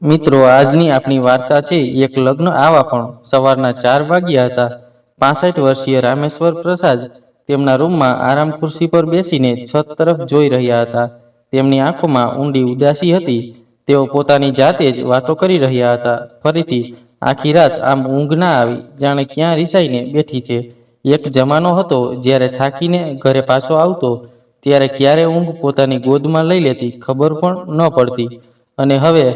મિત્રો, આજની આપણી વાર્તા છે એક લગ્ન આવા પણ. સવારના 4 વાગ્યા હતા. 65 વર્ષીય રામેશ્વર પ્રસાદ તેમના રૂમમાં આરામ ખુરશી પર બેસીને છત તરફ જોઈ રહ્યા હતા. તેમની આંખોમાં ઊંડી ઉદાસી હતી. તેઓ પોતાની જાતે જ વાતો કરી રહ્યા હતા. ફરીથી આખી રાત આમ ઊંઘ ના આવી, જાણે ક્યાં રિસાઈને બેઠી છે. એક જમાનો હતો જ્યારે થાકીને ઘરે પાછો આવતો ત્યારે ક્યારે ઊંઘ પોતાની ગોદમાં લઈ લેતી ખબર પણ ન પડતી. અને હવે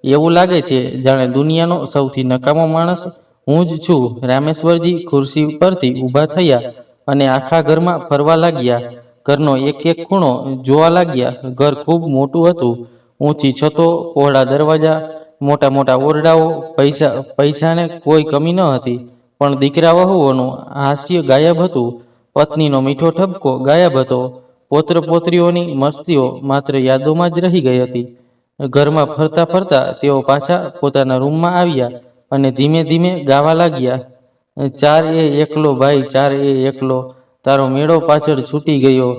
એવું લાગે છે જાણે દુનિયાનો સૌથી નકામો માણસ હું જ છું. રામેશ્વરજી ખુરશી પરથી ઊભા થયા અને આખા ઘરમાં ફરવા લાગ્યા. ઘરનો એક એક ખૂણો જોવા લાગ્યા. ઘર ખૂબ મોટું હતું. ઊંચી છતો, પહોળા દરવાજા, મોટા મોટા ઓરડાઓ. પૈસાને કોઈ કમી ન હતી, પણ દીકરા વહુઓનું હાસ્ય ગાયબ હતું. પત્નીનો મીઠો ઠપકો ગાયબ હતો. પૌત્ર પૌત્રીઓની મસ્તીઓ માત્ર યાદોમાં જ રહી ગઈ હતી. ઘરમાં ફરતા ફરતા તેઓ પાછા પોતાના રૂમમાં આવ્યા અને ધીમે ધીમે ગાવા લાગ્યા. ચાર એ એકલો ભાઈ, ચાર એ એકલો, તારો મેળો પાછળ છૂટી ગયો.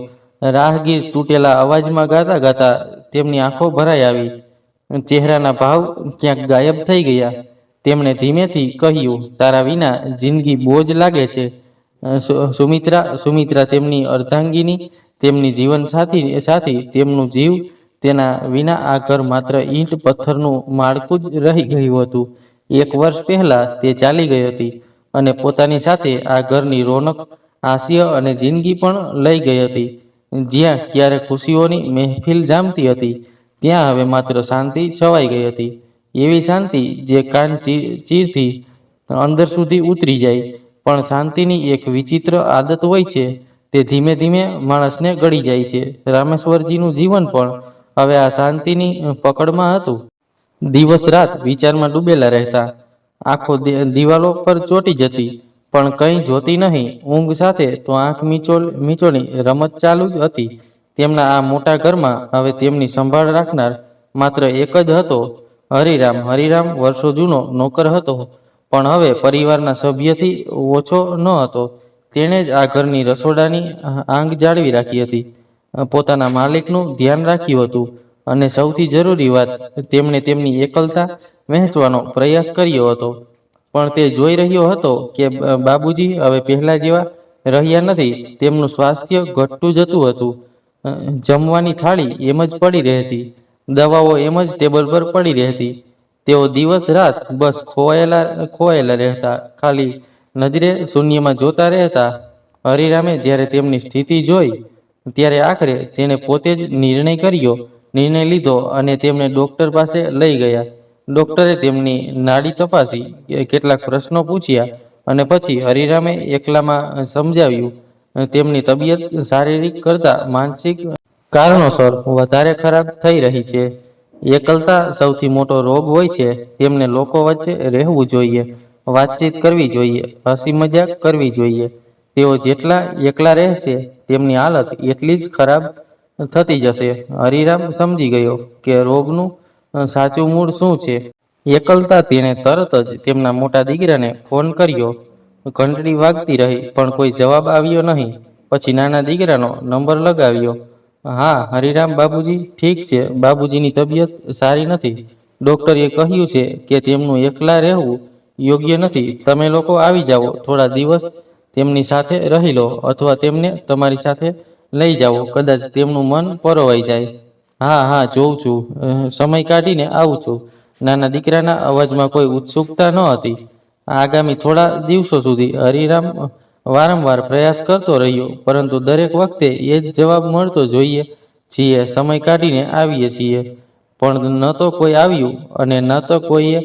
રાહગીર તૂટેલા અવાજમાં ગાતા ગાતા તેમની આંખો ભરાઈ આવી. ચહેરાના ભાવ ક્યાંક ગાયબ થઈ ગયા. તેમણે ધીમેથી કહ્યું, તારા વિના જિંદગી બોજ લાગે છે. સુમિત્રા તેમની અર્ધાંગીની, તેમની જીવન સાથી, તેમનું જીવ. તેના વિના આ ઘર માત્ર ઈંટ પથ્થરનું માળખું જ રહી ગયું હતું. 1 વર્ષ પહેલા તે ચાલી ગઈ હતી અને પોતાની સાથે આ ઘરની રોનક, હાસ્ય અને જિંદગી પણ લઈ ગઈ હતી. જ્યાં ક્યારે ખુશીઓની મહેફિલ જામતી હતી, ત્યાં હવે માત્ર શાંતિ છવાઈ ગઈ હતી. એવી શાંતિ જે કાન ચીરથી અંદર સુધી ઉતરી જાય. પણ શાંતિની એક વિચિત્ર આદત હોય છે, તે ધીમે ધીમે માણસને ગળી જાય છે. રામેશ્વરજીનું જીવન પણ હવે આ શાંતિની પકડમાં હતું. દિવસ રાત વિચારમાં ડૂબેલા રહેતા. આંખો દિવાલો પર ચોટી જતી, પણ કંઈ જોતી નહીં. ઊંઘ સાથે તો આંખ મીચોની રમત ચાલુ જ હતી. તેમના આ મોટા ઘરમાં હવે તેમની સંભાળ રાખનાર માત્ર એક જ હતો, હરિરામ. હરિરામ વર્ષો જૂનો નોકર હતો, પણ હવે પરિવારના સભ્યથી ઓછો ન હતો. તેણે જ આ ઘરની રસોડાની આંગ જાળવી રાખી હતી, પોતાના માલિકનું ધ્યાન રાખ્યું હતું, અને સૌથી જરૂરી વાત, તેમણે તેમની એકલતા વહેંચવાનો પ્રયાસ કર્યો હતો. પણ તે જોઈ રહ્યો હતો કે બાબુજી હવે પહેલા જેવા રહ્યા નથી. તેમનું સ્વાસ્થ્ય ઘટતું જતું હતું. જમવાની થાળી એમ જ પડી રહેતી, દવાઓ એમ જ ટેબલ પર પડી રહેતી. તેઓ દિવસ રાત બસ ખોવાયેલા રહેતા, ખાલી નજરે શૂન્યમાં જોતા રહેતા. હરિરામે જ્યારે તેમની સ્થિતિ જોઈ, ત્યારે આખરે તેણે પોતે જ નિર્ણય લીધો અને તેમને ડૉક્ટર પાસે લઈ ગયા. ડૉક્ટરે તેમની નાડી તપાસી, કેટલાક પ્રશ્નો પૂછ્યા, અને પછી હરિરામે એકલામાં સમજાવ્યું, તેમની તબિયત શારીરિક કરતાં માનસિક કારણોસર વધારે ખરાબ થઈ રહી છે. એકલતા સૌથી મોટો રોગ હોય છે. તેમને લોકો વચ્ચે રહેવું જોઈએ, વાતચીત કરવી જોઈએ, હસી મજાક કરવી જોઈએ. તેઓ જેટલા એકલા રહેશે, તેમની હાલત એટલી જ ખરાબ થતી જશે. હરિરામ સમજી ગયો કે રોગનું સાચું મૂળ શું છે. એકલતા. તેણે તરત જ તેમના મોટા દીકરાને ફોન કર્યો. ઘંટડી વાગતી રહી, પણ કોઈ જવાબ આવ્યો નહીં. પછી નાના દીકરાનો નંબર લગાવ્યો. હા હરિરામ, બાબુજી ઠીક છે. બાબુજીની તબિયત સારી નથી. ડૉક્ટરે કહ્યું છે કે તેમનું એકલા રહેવું યોગ્ય નથી. તમે લોકો આવી જાઓ, થોડા દિવસ તેમની સાથે રહી લો, અથવા તેમને તમારી સાથે લઈ જાઓ. કદાચ તેમનું મન પરોવાઈ જાય. હા, જોઉં છું. સમય કાઢીને આવું છું. નાના દીકરાના અવાજમાં કોઈ ઉત્સુકતા ન હતી. આગામી થોડા દિવસો સુધી હરિરામ વારંવાર પ્રયાસ કરતો રહ્યો, પરંતુ દરેક વખતે એ જ જવાબ મળતો, જોઈએ છીએ, સમય કાઢીને આવીએ છીએ. પણ ન તો કોઈ આવ્યું અને ન તો કોઈએ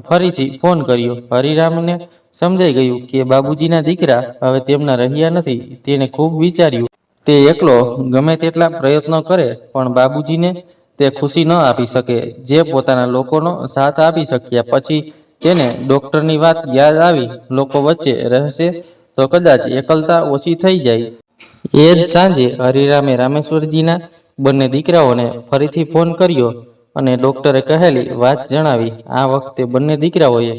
ફરીથી ફોન કર્યો. હરિરામને સમજાઈ ગયું કે બાબુજીના દીકરા હવે તેમના રહ્યા નથી. તેણે ખૂબ વિચાર્યું. તે એકલો ગમે તેટલા પ્રયત્નો કરે, પણ બાબુજીને તે ખુશી ન આપી શકે જે પોતાના લોકોનો સાથ આપી શક્યા. પછી તેને ડૉક્ટરની વાત યાદ આવી. લોકો વચ્ચે રહેશે તો કદાચ એકલતા ઓછી થઈ જાય. એ જ સાંજે હરિરામે રામેશ્વરજીના બંને દીકરાઓને ફરીથી ફોન કર્યો અને ડૉક્ટરે કહેલી વાત જણાવી. આ વખતે બંને દીકરાઓએ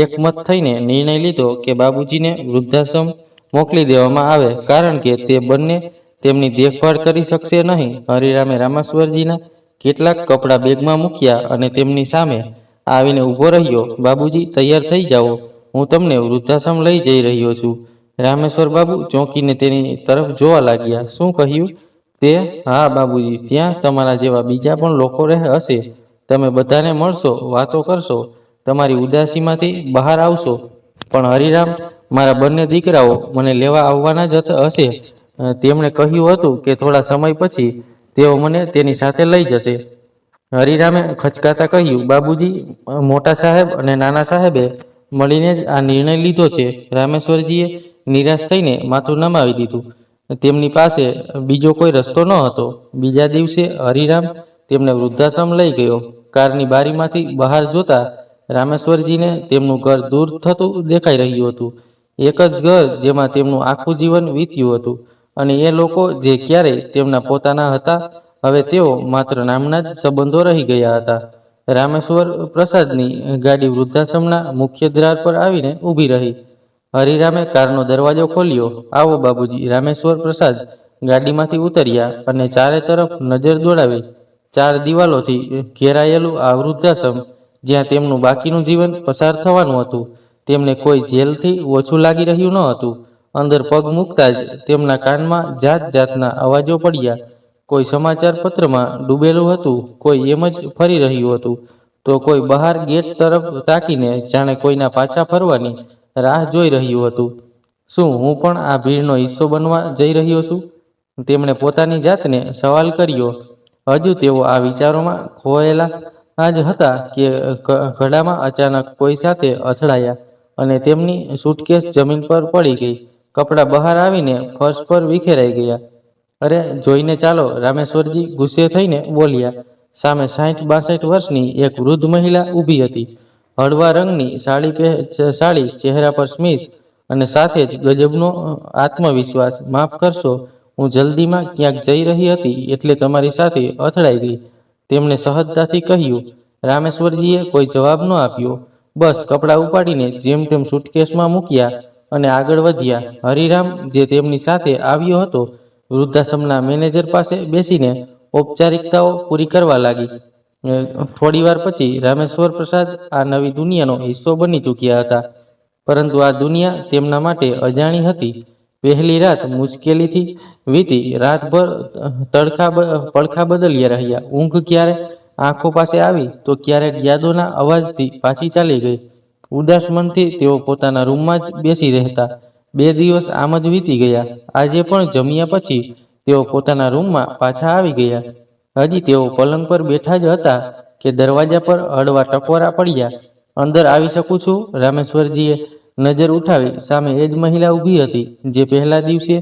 એકમત થઈને નિર્ણય લીધો કે બાબુજીને વૃદ્ધાશ્રમ મોકલી દેવામાં આવે, કારણ કે તે બંને તેમની દેખભાળ કરી શકશે નહીં. હરિરામે રામેશ્વરજીના કેટલાક કપડાં બેગમાં મૂક્યા અને તેમની સામે આવીને ઊભો રહ્યો. બાબુજી, તૈયાર થઈ જાઓ, હું તમને વૃદ્ધાશ્રમ લઈ જઈ રહ્યો છું. રામેશ્વર બાબુ ચોંકીને તેની તરફ જોવા લાગ્યા. શું કહ્યું તે? હા બાબુજી, ત્યાં તમારા જેવા બીજા પણ લોકો હશે. તમે બધાને મળશો, વાતો કરશો, તમારી ઉદાસીમાંથી બહાર આવશો. પણ હરિરામ, મારા બંને દીકરાઓ મને લેવા આવવાના જ હશે. તેમણે કહ્યું હતું કે થોડા સમય પછી તેઓ મને તેની સાથે લઈ જશે. હરિરામે ખચકાતા કહ્યું, બાબુજી, મોટા સાહેબ અને નાના સાહેબે મળીને જ આ નિર્ણય લીધો છે. રામેશ્વરજીએ નિરાશ થઈને માથું નમાવી દીધું. તેમની પાસે બીજો કોઈ રસ્તો ન હતો. બીજા દિવસે હરિરામ તેમને વૃદ્ધાશ્રમ લઈ ગયો. કારની બારીમાંથી બહાર જોતા રામેશ્વરજીને તેમનું ઘર દૂર થતું દેખાઈ રહ્યું હતું. એક જ ઘર જેમાં તેમનું આખું જીવન વીત્યું હતું. અને એ લોકો જે ક્યારેય તેમના પોતાના હતા, હવે તેઓ માત્ર નામના જ સંબંધો રહી ગયા હતા. રામેશ્વર પ્રસાદની ગાડી વૃદ્ધાશ્રમના મુખ્ય દ્વાર પર આવીને ઊભી રહી. હરિરામે કારનો દરવાજો ખોલ્યો. આવો બાબુજી. રામેશ્વર પ્રસાદ ગાડીમાંથી ઉતર્યા અને ચારે તરફ નજર દોડાવી. ચાર દિવાલોથી ઘેરાયેલું આ વૃદ્ધાશ્રમ, જ્યાં તેમનું બાકીનું જીવન પસાર થવાનું હતું, તેમને કોઈ જેલથી ઓછું લાગી રહ્યું ન હતું. અંદર પગ મૂકતા જ તેમના કાનમાં જાત જાતના અવાજો પડ્યા. કોઈ સમાચાર પત્રમાં ડૂબેલું હતું, કોઈ એમ જ ફરી રહ્યું હતું, તો કોઈ બહાર ગેટ તરફ તાકીને જાણે કોઈના પાછા ફરવાની રાહ જોઈ રહ્યું હતું. શું હું પણ આ ભીડનો હિસ્સો બનવા જઈ રહ્યો છું? તેમણે પોતાની જાતને સવાલ કર્યો. હજુ તેઓ આ વિચારોમાં ખોયેલા જ હતા કે ઘડામાં અચાનક કોઈ સાથે અથડાયા અને તેમની સૂટકેસ જમીન પર પડી ગઈ. કપડાં બહાર આવીને ફર્શ પર વિખેરાઈ ગયા. અરે, જોઈને ચાલો, રામેશ્વરજી ગુસ્સે થઈને બોલ્યા. સામે 60-62 વર્ષની એક વૃદ્ધ મહિલા ઊભી હતી. હળવા રંગની સાડી, ચહેરા પર સ્મિત અને સાથે જ ગજબનો આત્મવિશ્વાસ. માફ કરશો, હું જલ્દીમાં ક્યાંક જઈ રહી હતી એટલે તમારી સાથે અથડાઈ ગઈ, તેમણે સહજતાથી કહ્યું. રામેશ્વરજીએ કોઈ જવાબ ન આપ્યો. બસ કપડાં ઉપાડીને જેમ તેમ સૂટકેસમાં મૂક્યા અને આગળ વધ્યા. હરિરામ, જે તેમની સાથે આવ્યો હતો, વૃદ્ધાશ્રમના મેનેજર પાસે બેસીને ઔપચારિકતાઓ પૂરી કરવા લાગી. થોડીવાર પછી રામેશ્વર પ્રસાદ આ નવી દુનિયાનો હિસ્સો બની ચૂક્યા હતા. પરંતુ આ દુનિયા તેમના માટે અજાણી હતી. પહેલી રાત મુશ્કેલીથી વીતી. રાતભર પડખા બદલ્યા રહ્યા. ઊંઘ ક્યારે આંખો પાસે આવી તો ક્યારેક યાદોના અવાજથી પાછી ચાલી ગઈ. ઉદાસ મનથી તેઓ પોતાના રૂમમાં જ બેસી રહેતા. 2 દિવસ આમ જ વીતી ગયા. આજે પણ જમ્યા પછી તેઓ પોતાના રૂમમાં પાછા આવી ગયા. હજી તેઓ પલંગ પર બેઠા જ હતા કે દરવાજા પર હળવા ટકોરા પડ્યા. અંદર આવી શકું છું? રામેશ્વરજીએ નજર ઉઠાવી. સામે એ જ મહિલા ઊભી હતી જે પહેલા દિવસે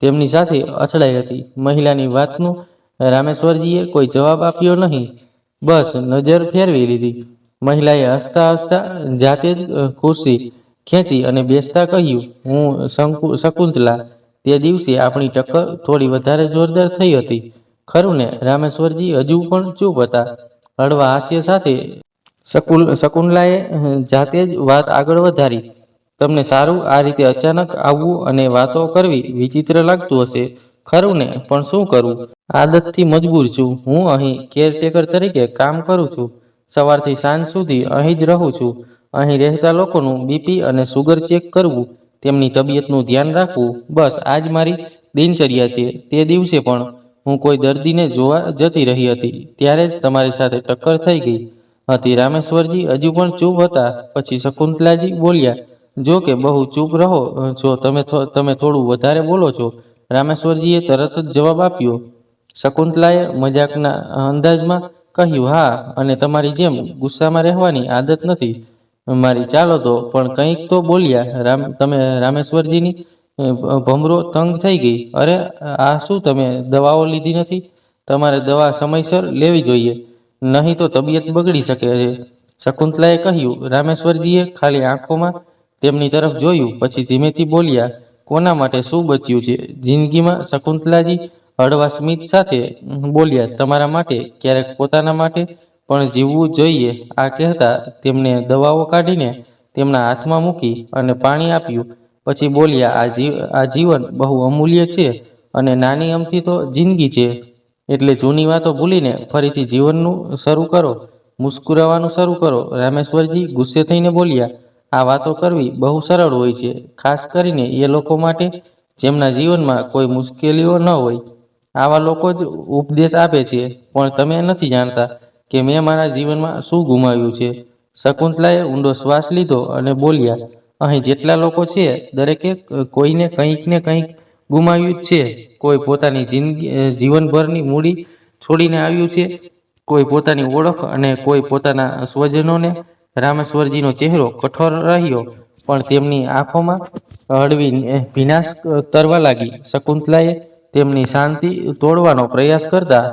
તેમની સાથે અથડાઈ હતી. મહિલાની વાતનું રામેશ્વરજીએ કોઈ જવાબ આપ્યો નહીં. બસ નજર ફેરવી લીધી. મહિલાએ હસતા હસતા જાતે જ ખુરશી ખેંચી અને બેસતા કહ્યું, હું શકુંતલા. તે દિવસે આપણી ટક્કર થોડી વધારે જોરદાર થઈ હતી, ખરું ને? રામેશ્વરજી હજુ પણ ચૂપ હતા. હળવા હાસ્ય સાથે શકુંતલાએ જાતે જ વાત આગળ વધારી. તમને સારું આ રીતે અચાનક આવવું અને વાતો કરવી વિચિત્ર લાગતું હશે, ખરું ને? પણ શું કરું? આદતથી મજબૂર છું. હું અહીં કેરટેકર તરીકે કામ કરું છું. સવારથી સાંજ સુધી અહીં જ રહું છું. અહીં રહેતા લોકોનું બીપી અને સુગર ચેક કરવું, તેમની તબિયતનું ધ્યાન રાખવું, બસ આ જ મારી દિનચર્યા છે. તે દિવસે પણ હું કોઈ દર્દીને જોવા જતી રહી હતી, ત્યારે જ તમારી સાથે ટક્કર થઈ ગઈ હતી. રામેશ્વરજી હજુ પણ ચૂપ હતા. પછી શકુંતલાજી બોલ્યા, જો કે બહુ ચૂપ રહો છો તમે થોડું વધારે બોલો છો. રામેશ્વરજીએ તરત જ જવાબ આપ્યો. શકુંતલાએ મજાકના અંદાજમાં કહ્યું, હા, અને તમારી જેમ ગુસ્સામાં રહેવાની આદત નથી મારી. ચાલો તો, પણ કંઈક તો બોલ્યા. રામેશ્વરજીની ભમરો તંગ થઈ ગઈ. અરે, આ શું, તમે દવાઓ લીધી નથી? તમારે દવા સમયસર લેવી જોઈએ, નહીં તો તબિયત બગડી શકે છે, શકુંતલાએ કહ્યું. રામેશ્વરજીએ ખાલી આંખોમાં તેમની તરફ જોયું, પછી ધીમેથી બોલ્યા, કોના માટે શું બચ્યું છે જિંદગીમાં? શકુંતલાજી હળવા સ્મિત સાથે બોલ્યા, તમારા માટે. ક્યારેક પોતાના માટે પણ જીવવું જોઈએ. આ કહેતા તેમને દવાઓ કાઢીને તેમના હાથમાં મૂકી અને પાણી આપ્યું. પછી બોલ્યા, આ જીવન બહુ અમૂલ્ય છે અને નાની અમથી તો જિંદગી છે, એટલે જૂની વાતો ભૂલીને ફરીથી જીવનનું શરૂ કરો, મુસ્કુરાવાનું શરૂ કરો. રામેશ્વરજી ગુસ્સે થઈને બોલ્યા, આ વાતો કરવી બહુ સરળ હોય છે, ખાસ કરીને એ લોકો માટે જેમના જીવનમાં કોઈ મુશ્કેલીઓ ન હોય. આવા લોકો જ ઉપદેશ આપે છે, પણ તમે નથી જાણતા કે મેં મારા જીવનમાં શું ગુમાવ્યું છે. શકુંતલાએ ઊંડો શ્વાસ લીધો અને બોલ્યા, અહીં જેટલા લોકો છે દરેકે કોઈને કંઈક ને કંઈક ગુમાવ્યું જ છે. કોઈ પોતાની જીવનભરની મૂડી છોડીને આવ્યું છે, કોઈ પોતાની ઓળખ અને કોઈ પોતાના સ્વજનોને. રામેશ્વરજીનો ચહેરો કઠોર રહ્યો, પણ તેમની આંખોમાં હળવી ભીનાશ તરવા લાગી. શકુંતલાએ તેમની શાંતિ તોડવાનો પ્રયાસ કરતા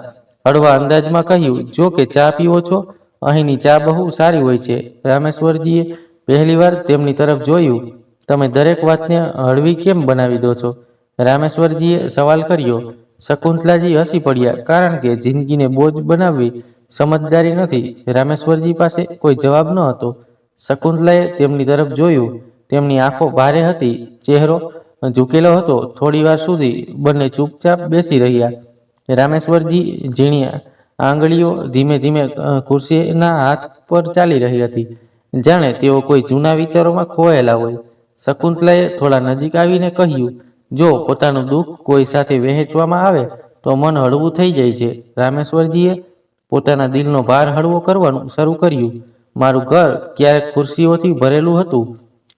હળવા અંદાજમાં કહ્યું, જો કે ચા પીવો છો? અહીંની ચા બહુ સારી હોય છે. રામેશ્વરજીએ પહેલીવાર તેમની તરફ જોયું. તમે દરેક વાતને હળવી કેમ બનાવી દો છો? રામેશ્વરજીએ સવાલ કર્યો. શકુંતલાજી હસી પડ્યા, કારણ કે જિંદગીને બોજ બનાવવી સમજદારી નથી. રામેશ્વરજી પાસે કોઈ જવાબ ન હતો. શકુંતલાએ તેમની તરફ જોયું. તેમની આંખો ભારે હતી, ચહેરો ઝૂકેલો હતો. થોડીવાર સુધી બંને ચૂપચાપ બેસી રહ્યા. રામેશ્વરજી ઝીણી આંગળીઓ ધીમે ધીમે ખુરશીના હાથ પર ચાલી રહી હતી, જાણે તેઓ કોઈ જૂના વિચારોમાં ખોવાયેલા હોય. શકુંતલાએ થોડા નજીક આવીને કહ્યું, જો પોતાનું દુઃખ કોઈ સાથે વહેંચવામાં આવે તો મન હળવું થઈ જાય છે. રામેશ્વરજીએ પોતાના દિલનો ભાર હળવો કરવાનું શરૂ કર્યું. મારું ઘર ક્યારેક ખુરશીઓથી ભરેલું હતું.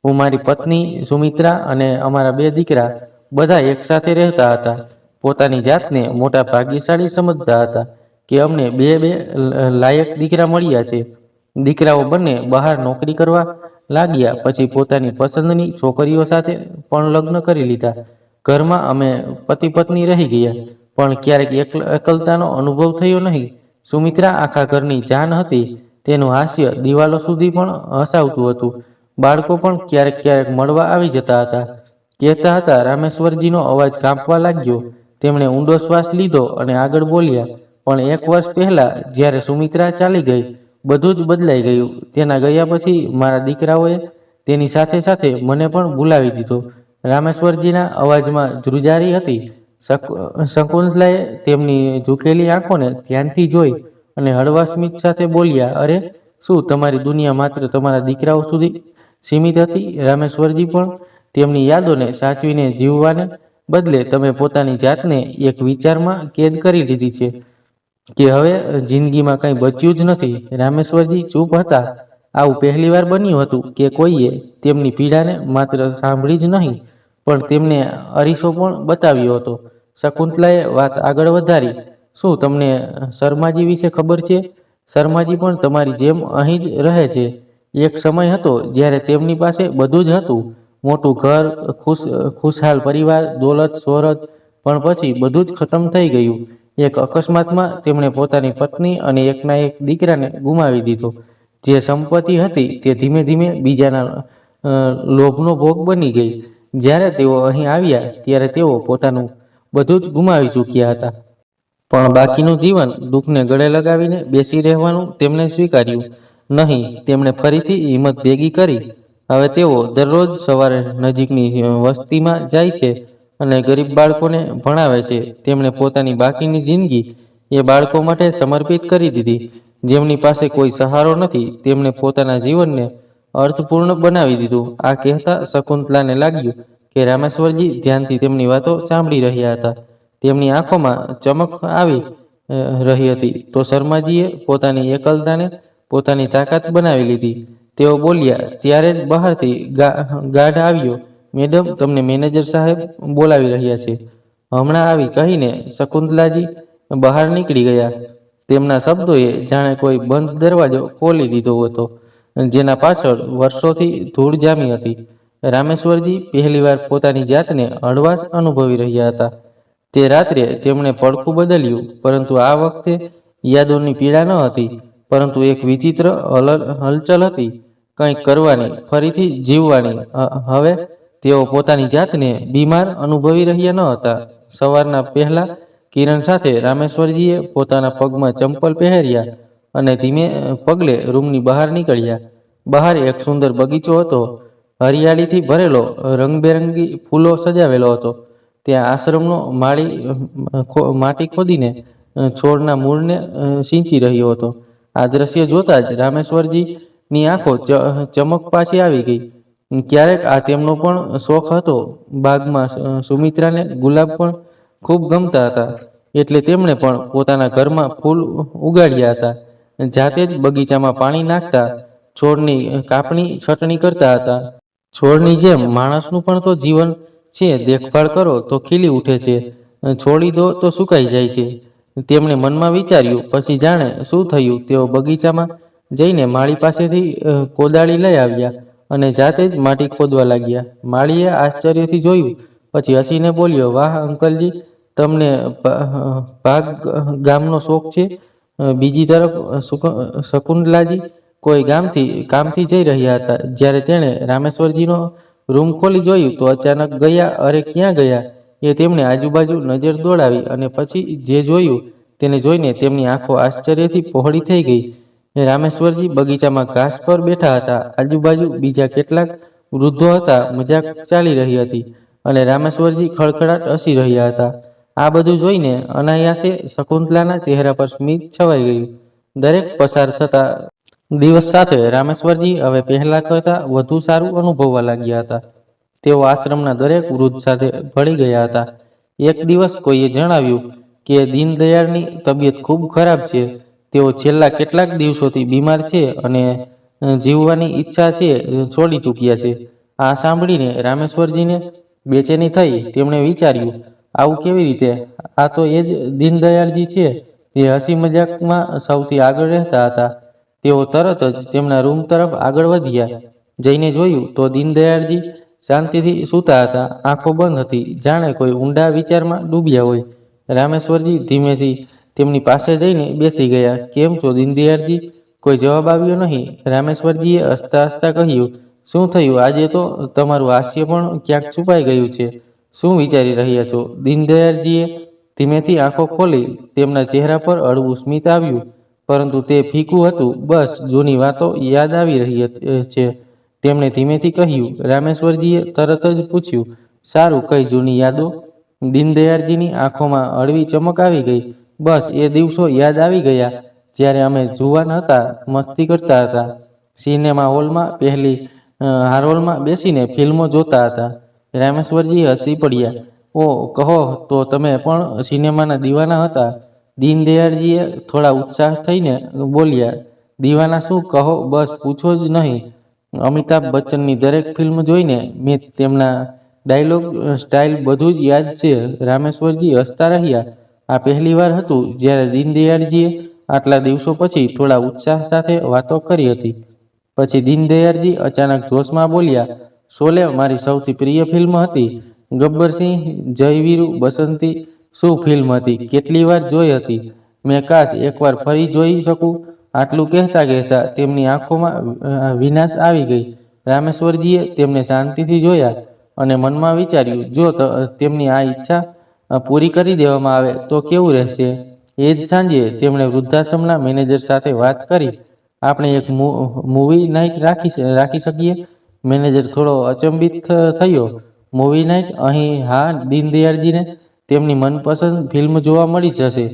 હું, મારી પત્ની સુમિત્રા અને અમારા 2 દીકરા બધા એકસાથે રહેતા હતા. પોતાની જાતને મોટા ભાગ્યશાળી સમજતા હતા કે અમને બે લાયક દીકરા મળ્યા છે. દીકરાઓ બંને બહાર નોકરી કરવા લાગ્યા, પછી પોતાની પસંદની છોકરીઓ સાથે પણ લગ્ન કરી લીધા. ઘરમાં અમે પતિ પત્ની રહી ગયા, પણ ક્યારેક એકલતાનો અનુભવ થયો નહીં. સુમિત્રા આખા ઘરની જાન હતી. તેનું હાસ્ય દિવાલો સુધી પણ હસાવતું હતું. બાળકો પણ ક્યારેક ક્યારેક મળવા આવી જતા હતા. કહેતા હતા. રામેશ્વરજીનો અવાજ કાંપવા લાગ્યો. તેમણે ઊંડો શ્વાસ લીધો અને આગળ બોલ્યા, પણ 1 વર્ષ પહેલા જ્યારે સુમિત્રા ચાલી ગઈ, બધું જ બદલાઈ ગયું. તેના ગયા પછી મારા દીકરાઓએ તેની સાથે સાથે મને પણ ભૂલાવી દીધો. રામેશ્વરજીના અવાજમાં ધ્રુજારી હતી. શકુંતલાએ તેમની ઝૂકેલી આંખોને ધ્યાનથી જોઈ અને હળવા સ્મિત સાથે બોલ્યા, અરે, શું તમારી દુનિયા માત્ર તમારા દીકરાઓ સુધી સીમિત હતી? રામેશ્વરજી પણ તેમની યાદોને સાચવીને જીવવાને બદલે તમે પોતાની જાતને એક વિચારમાં કેદ કરી લીધી છે કે હવે જિંદગીમાં કંઈ બચ્યું જ નથી. રામેશ્વરજી ચૂપ હતા. આવું પહેલીવાર બન્યું હતું કે કોઈએ તેમની પીડાને માત્ર સાંભળી જ નહીં, પણ તેમને અરીસો પણ બતાવ્યો હતો. શકુંતલાએ વાત આગળ વધારી, શું તમને શર્માજી વિશે ખબર છે? શર્માજી પણ તમારી જેમ અહીં જ રહે છે. એક સમય હતો જ્યારે તેમની પાસે બધું જ હતું, મોટું ઘર, ખુશહાલ પરિવાર, દોલત, શોહરત, પણ પછી બધું જ ખતમ થઈ ગયું. એક અકસ્માતમાં તેમણે પોતાની પત્ની અને એકના એક દીકરાને ગુમાવી દીધો. જે સંપત્તિ હતી તે ધીમે ધીમે બીજાના લોભનો ભોગ બની ગઈ. જ્યારે તેઓ અહીં આવ્યા ત્યારે તેઓ પોતાનું બધું જ ગુમાવી ચૂક્યા હતા. પણ બાકીનું જીવન દુઃખને ગળે લગાવીને બેસી રહેવાનું તેમણે સ્વીકાર્યું નહીં. તેમણે ફરીથી હિંમત ભેગી કરી. હવે તેઓ દરરોજ સવારે નજીકની વસ્તીમાં જાય છે અને ગરીબ બાળકોને ભણાવે છે. તેમણે પોતાની બાકીની જિંદગી એ બાળકો માટે સમર્પિત કરી દીધી. જેમની પાસે કોઈ સહારો નથી, તેમણે પોતાના જીવનને અર્થપૂર્ણ બનાવી દીધું. આ કહેતા શકુંતલાને લાગ્યું કે રામેશ્વરજી ધ્યાનથી તેમની વાતો સાંભળી રહ્યા હતા. તેમની આંખોમાં ચમક આવી રહી હતી. તો શર્માજીએ પોતાની એકલતાને પોતાની તાકાત બનાવી લીધી. તેઓ બોલ્યા. ત્યારે જ બહારથી ગાર્ડ આવ્યો. મેડમ, તમને મેનેજર સાહેબ બોલાવી રહ્યા છે. હમણાં આવી કહીને શકુંતલાજી બહાર નીકળી ગયા. તેમના શબ્દોએ જાણે કોઈ બંધ દરવાજો ખોલી દીધો હતો, જેના પાછળ વર્ષોથી ધૂળ જામી હતી. રામેશ્વરજી પહેલીવાર પોતાની જાતને હળવાશ અનુભવી રહ્યા હતા. તે રાત્રે તેમણે પડખું બદલ્યું, પરંતુ આ વખતે યાદોની પીડા ન હતી, પરંતુ એક વિચિત્ર હલચલ હતી, કંઈક કરવાની, ફરીથી જીવવાની. હવે તેઓ પોતાની જાતને બીમાર અનુભવી રહ્યા ન હતા. સવારના પહેલા કિરણ સાથે રામેશ્વરજીએ પોતાના પગમાં ચંપલ પહેર્યા અને ધીમે પગલે રૂમની બહાર નીકળ્યા. બહાર એક સુંદર બગીચો હતો, હરિયાળીથી ભરેલો, રંગબેરંગી ફૂલો સજાવેલો હતો. ત્યાં આશ્રમનો માટી ખોદીને છોડના મૂળને સિંચી રહ્યો હતો. આ દ્રશ્ય જોતા જ રામેશ્વરજીની આંખો ચમક પાછી આવી ગઈ. ક્યારેક આ તેમનો પણ શોખ હતો. બાગમાં સુમિત્રાને ગુલાબ પણ ખૂબ ગમતા હતા, એટલે તેમણે પણ પોતાના ઘરમાં ફૂલ ઉગાડ્યા હતા. જાતે જ બગીચામાં પાણી નાખતા, છોડની કાપણી છટણી કરતા હતા. છોડની જેમ માણસનું પણ તો જીવન છે. દેખભાળ કરો તો ખીલી ઉઠે છે, છોડી દો તો સુકાઈ જાય છે. તેમણે મનમાં વિચાર્યું. પછી જાણે શું થયું, તેઓ બગીચામાં જઈને માળી પાસેથી કોદાળી લઈ આવ્યા અને જાતે જ માટી ખોદવા લાગ્યા. માળીએ આશ્ચર્યથી જોયું, પછી હસીને બોલ્યો, વાહ અંકલજી, તમને ભાગ ગામનો શોખ છે. બીજી તરફ શકુંતલાજી કોઈ કામથી જઈ રહ્યા હતા. જ્યારે તેણે રામેશ્વરજીનો રૂમ ખોલી જોયું તો અચાનક ગયા. અરે ક્યાં ગયા એ તેમણે આજુબાજુ નજર દોડાવી અને પછી જે જોયું તેને જોઈને તેમની આંખો આશ્ચર્યથી પહોળી થઈ ગઈ. રામેશ્વરજી બગીચામાં ઘાસ પર બેઠા હતા. આજુબાજુ બીજા કેટલાક વૃદ્ધો હતા. મજાક ચાલી રહી હતી અને રામેશ્વરજી ખડખડાટ હસી રહ્યા હતા. આ બધું જોઈને અનાયાસે શકુંતલાના ચહેરા પર સ્મિત છવાઈ ગયું. દરેક પસાર થતા દિવસ સાથે રામેશ્વરજી હવે પહેલા કરતાં વધુ સારું અનુભવવા લાગ્યા હતા. તેઓ આશ્રમના દરેક વૃદ્ધ સાથે ભળી ગયા હતા. એક દિવસ કોઈએ જણાવ્યું કે દીનદયાળની તબિયત ખૂબ ખરાબ છે. તેઓ છેલ્લા કેટલાક દિવસોથી બીમાર છે અને જીવવાની ઈચ્છા છે છોડી ચૂક્યા છે. આ સાંભળીને રામેશ્વરજીને બેચેની થઈ. તેમણે વિચાર્યું, આવું કેવી રીતે? આ તો એ જ દીનદયાળજી છે જે હસી મજાકમાં સૌથી આગળ રહેતા હતા. તેઓ તરત જ તેમના રૂમ તરફ આગળ વધ્યા. જઈને જોયું તો દીનદયાળજી શાંતિથી સૂતા હતા. આંખો બંધ હતી, જાણે કોઈ ઊંડા વિચારમાં ડૂબ્યા હોય. રામેશ્વરજી ધીમેથી તેમની પાસે જઈને બેસી ગયા. કેમ છો દીનદયાળજી? કોઈ જવાબ આવ્યો નહીં. રામેશ્વરજીએ હસતા હસતા કહ્યું, શું થયું? આજે તો તમારું હાસ્ય પણ ક્યાંક છુપાઈ ગયું છે. શું વિચારી રહ્યા છો? દીનદયાળજીએ ધીમેથી આંખો ખોલી. તેમના ચહેરા પર હળવું સ્મિત આવ્યું, પરંતુ તે ફીકું હતું. બસ જૂની વાતો યાદ આવી રહી છે, તેમણે ધીમેથી કહ્યું. રામેશ્વરજીએ તરત જ પૂછ્યું, સારું, કઈ જૂની યાદો? દીનદયાળજીની આંખોમાં હળવી ચમક આવી ગઈ. બસ એ દિવસો યાદ આવી ગયા જ્યારે અમે જુવાન હતા, મસ્તી કરતા હતા, સિનેમા હોલમાં પહેલી હારોલમાં બેસીને ફિલ્મો જોતા હતા. રામેશ્વરજી હસી પડ્યા. ઓ, કહો તો તમે પણ સિનેમાના દીવાના હતા? દીનદયાળજીએ થોડા ઉત્સાહ થઈને બોલ્યા. દીવાના શું? કહો, બસ પૂછો જ નહીં. અમિતાભ બચ્ચનની દરેક ફિલ્મ જોઈને મેં તેમના ડાયલોગ, સ્ટાઇલ બધું જ યાદ છે. રામેશ્વરજી હસતા રહ્યા. આ પહેલીવાર હતું જ્યારે દીનદયાળજીએ આટલા દિવસો પછી થોડા ઉત્સાહ સાથે વાતો કરી હતી. પછી દીનદયાળજી અચાનક જોશમાં બોલ્યા, શોલે મારી સૌથી પ્રિય ફિલ્મ હતી. ગબ્બરસિંહ, જયવીરુ, બસંતી. શું ફિલ્મ હતી! કેટલી વાર જોઈ હતી મેં! કાશ એકવાર ફરી જોઈ શકું. આટલું કહેતા કહેતા તેમની આંખોમાં વિનાશ આવી ગઈ. રામેશ્વરજીએ તેમને શાંતિથી જોયા અને મનમાં વિચાર્યું, જો તેમની આ ઈચ્છા પૂરી કરી દેવામાં આવે તો કેવું રહેશે. એ જ સાંજે તેમણે વૃદ્ધાશ્રમના મેનેજર સાથે વાત કરી. આપણે એક મૂવી નાઇટ રાખી શકીએ? મેનેજર થોડો અચંબિત થયો. મૂવી નાઇટ અહીં? હા, દીનદયાળજીને તેમની મનપસંદ ફિલ્મ જોવા મળી જશે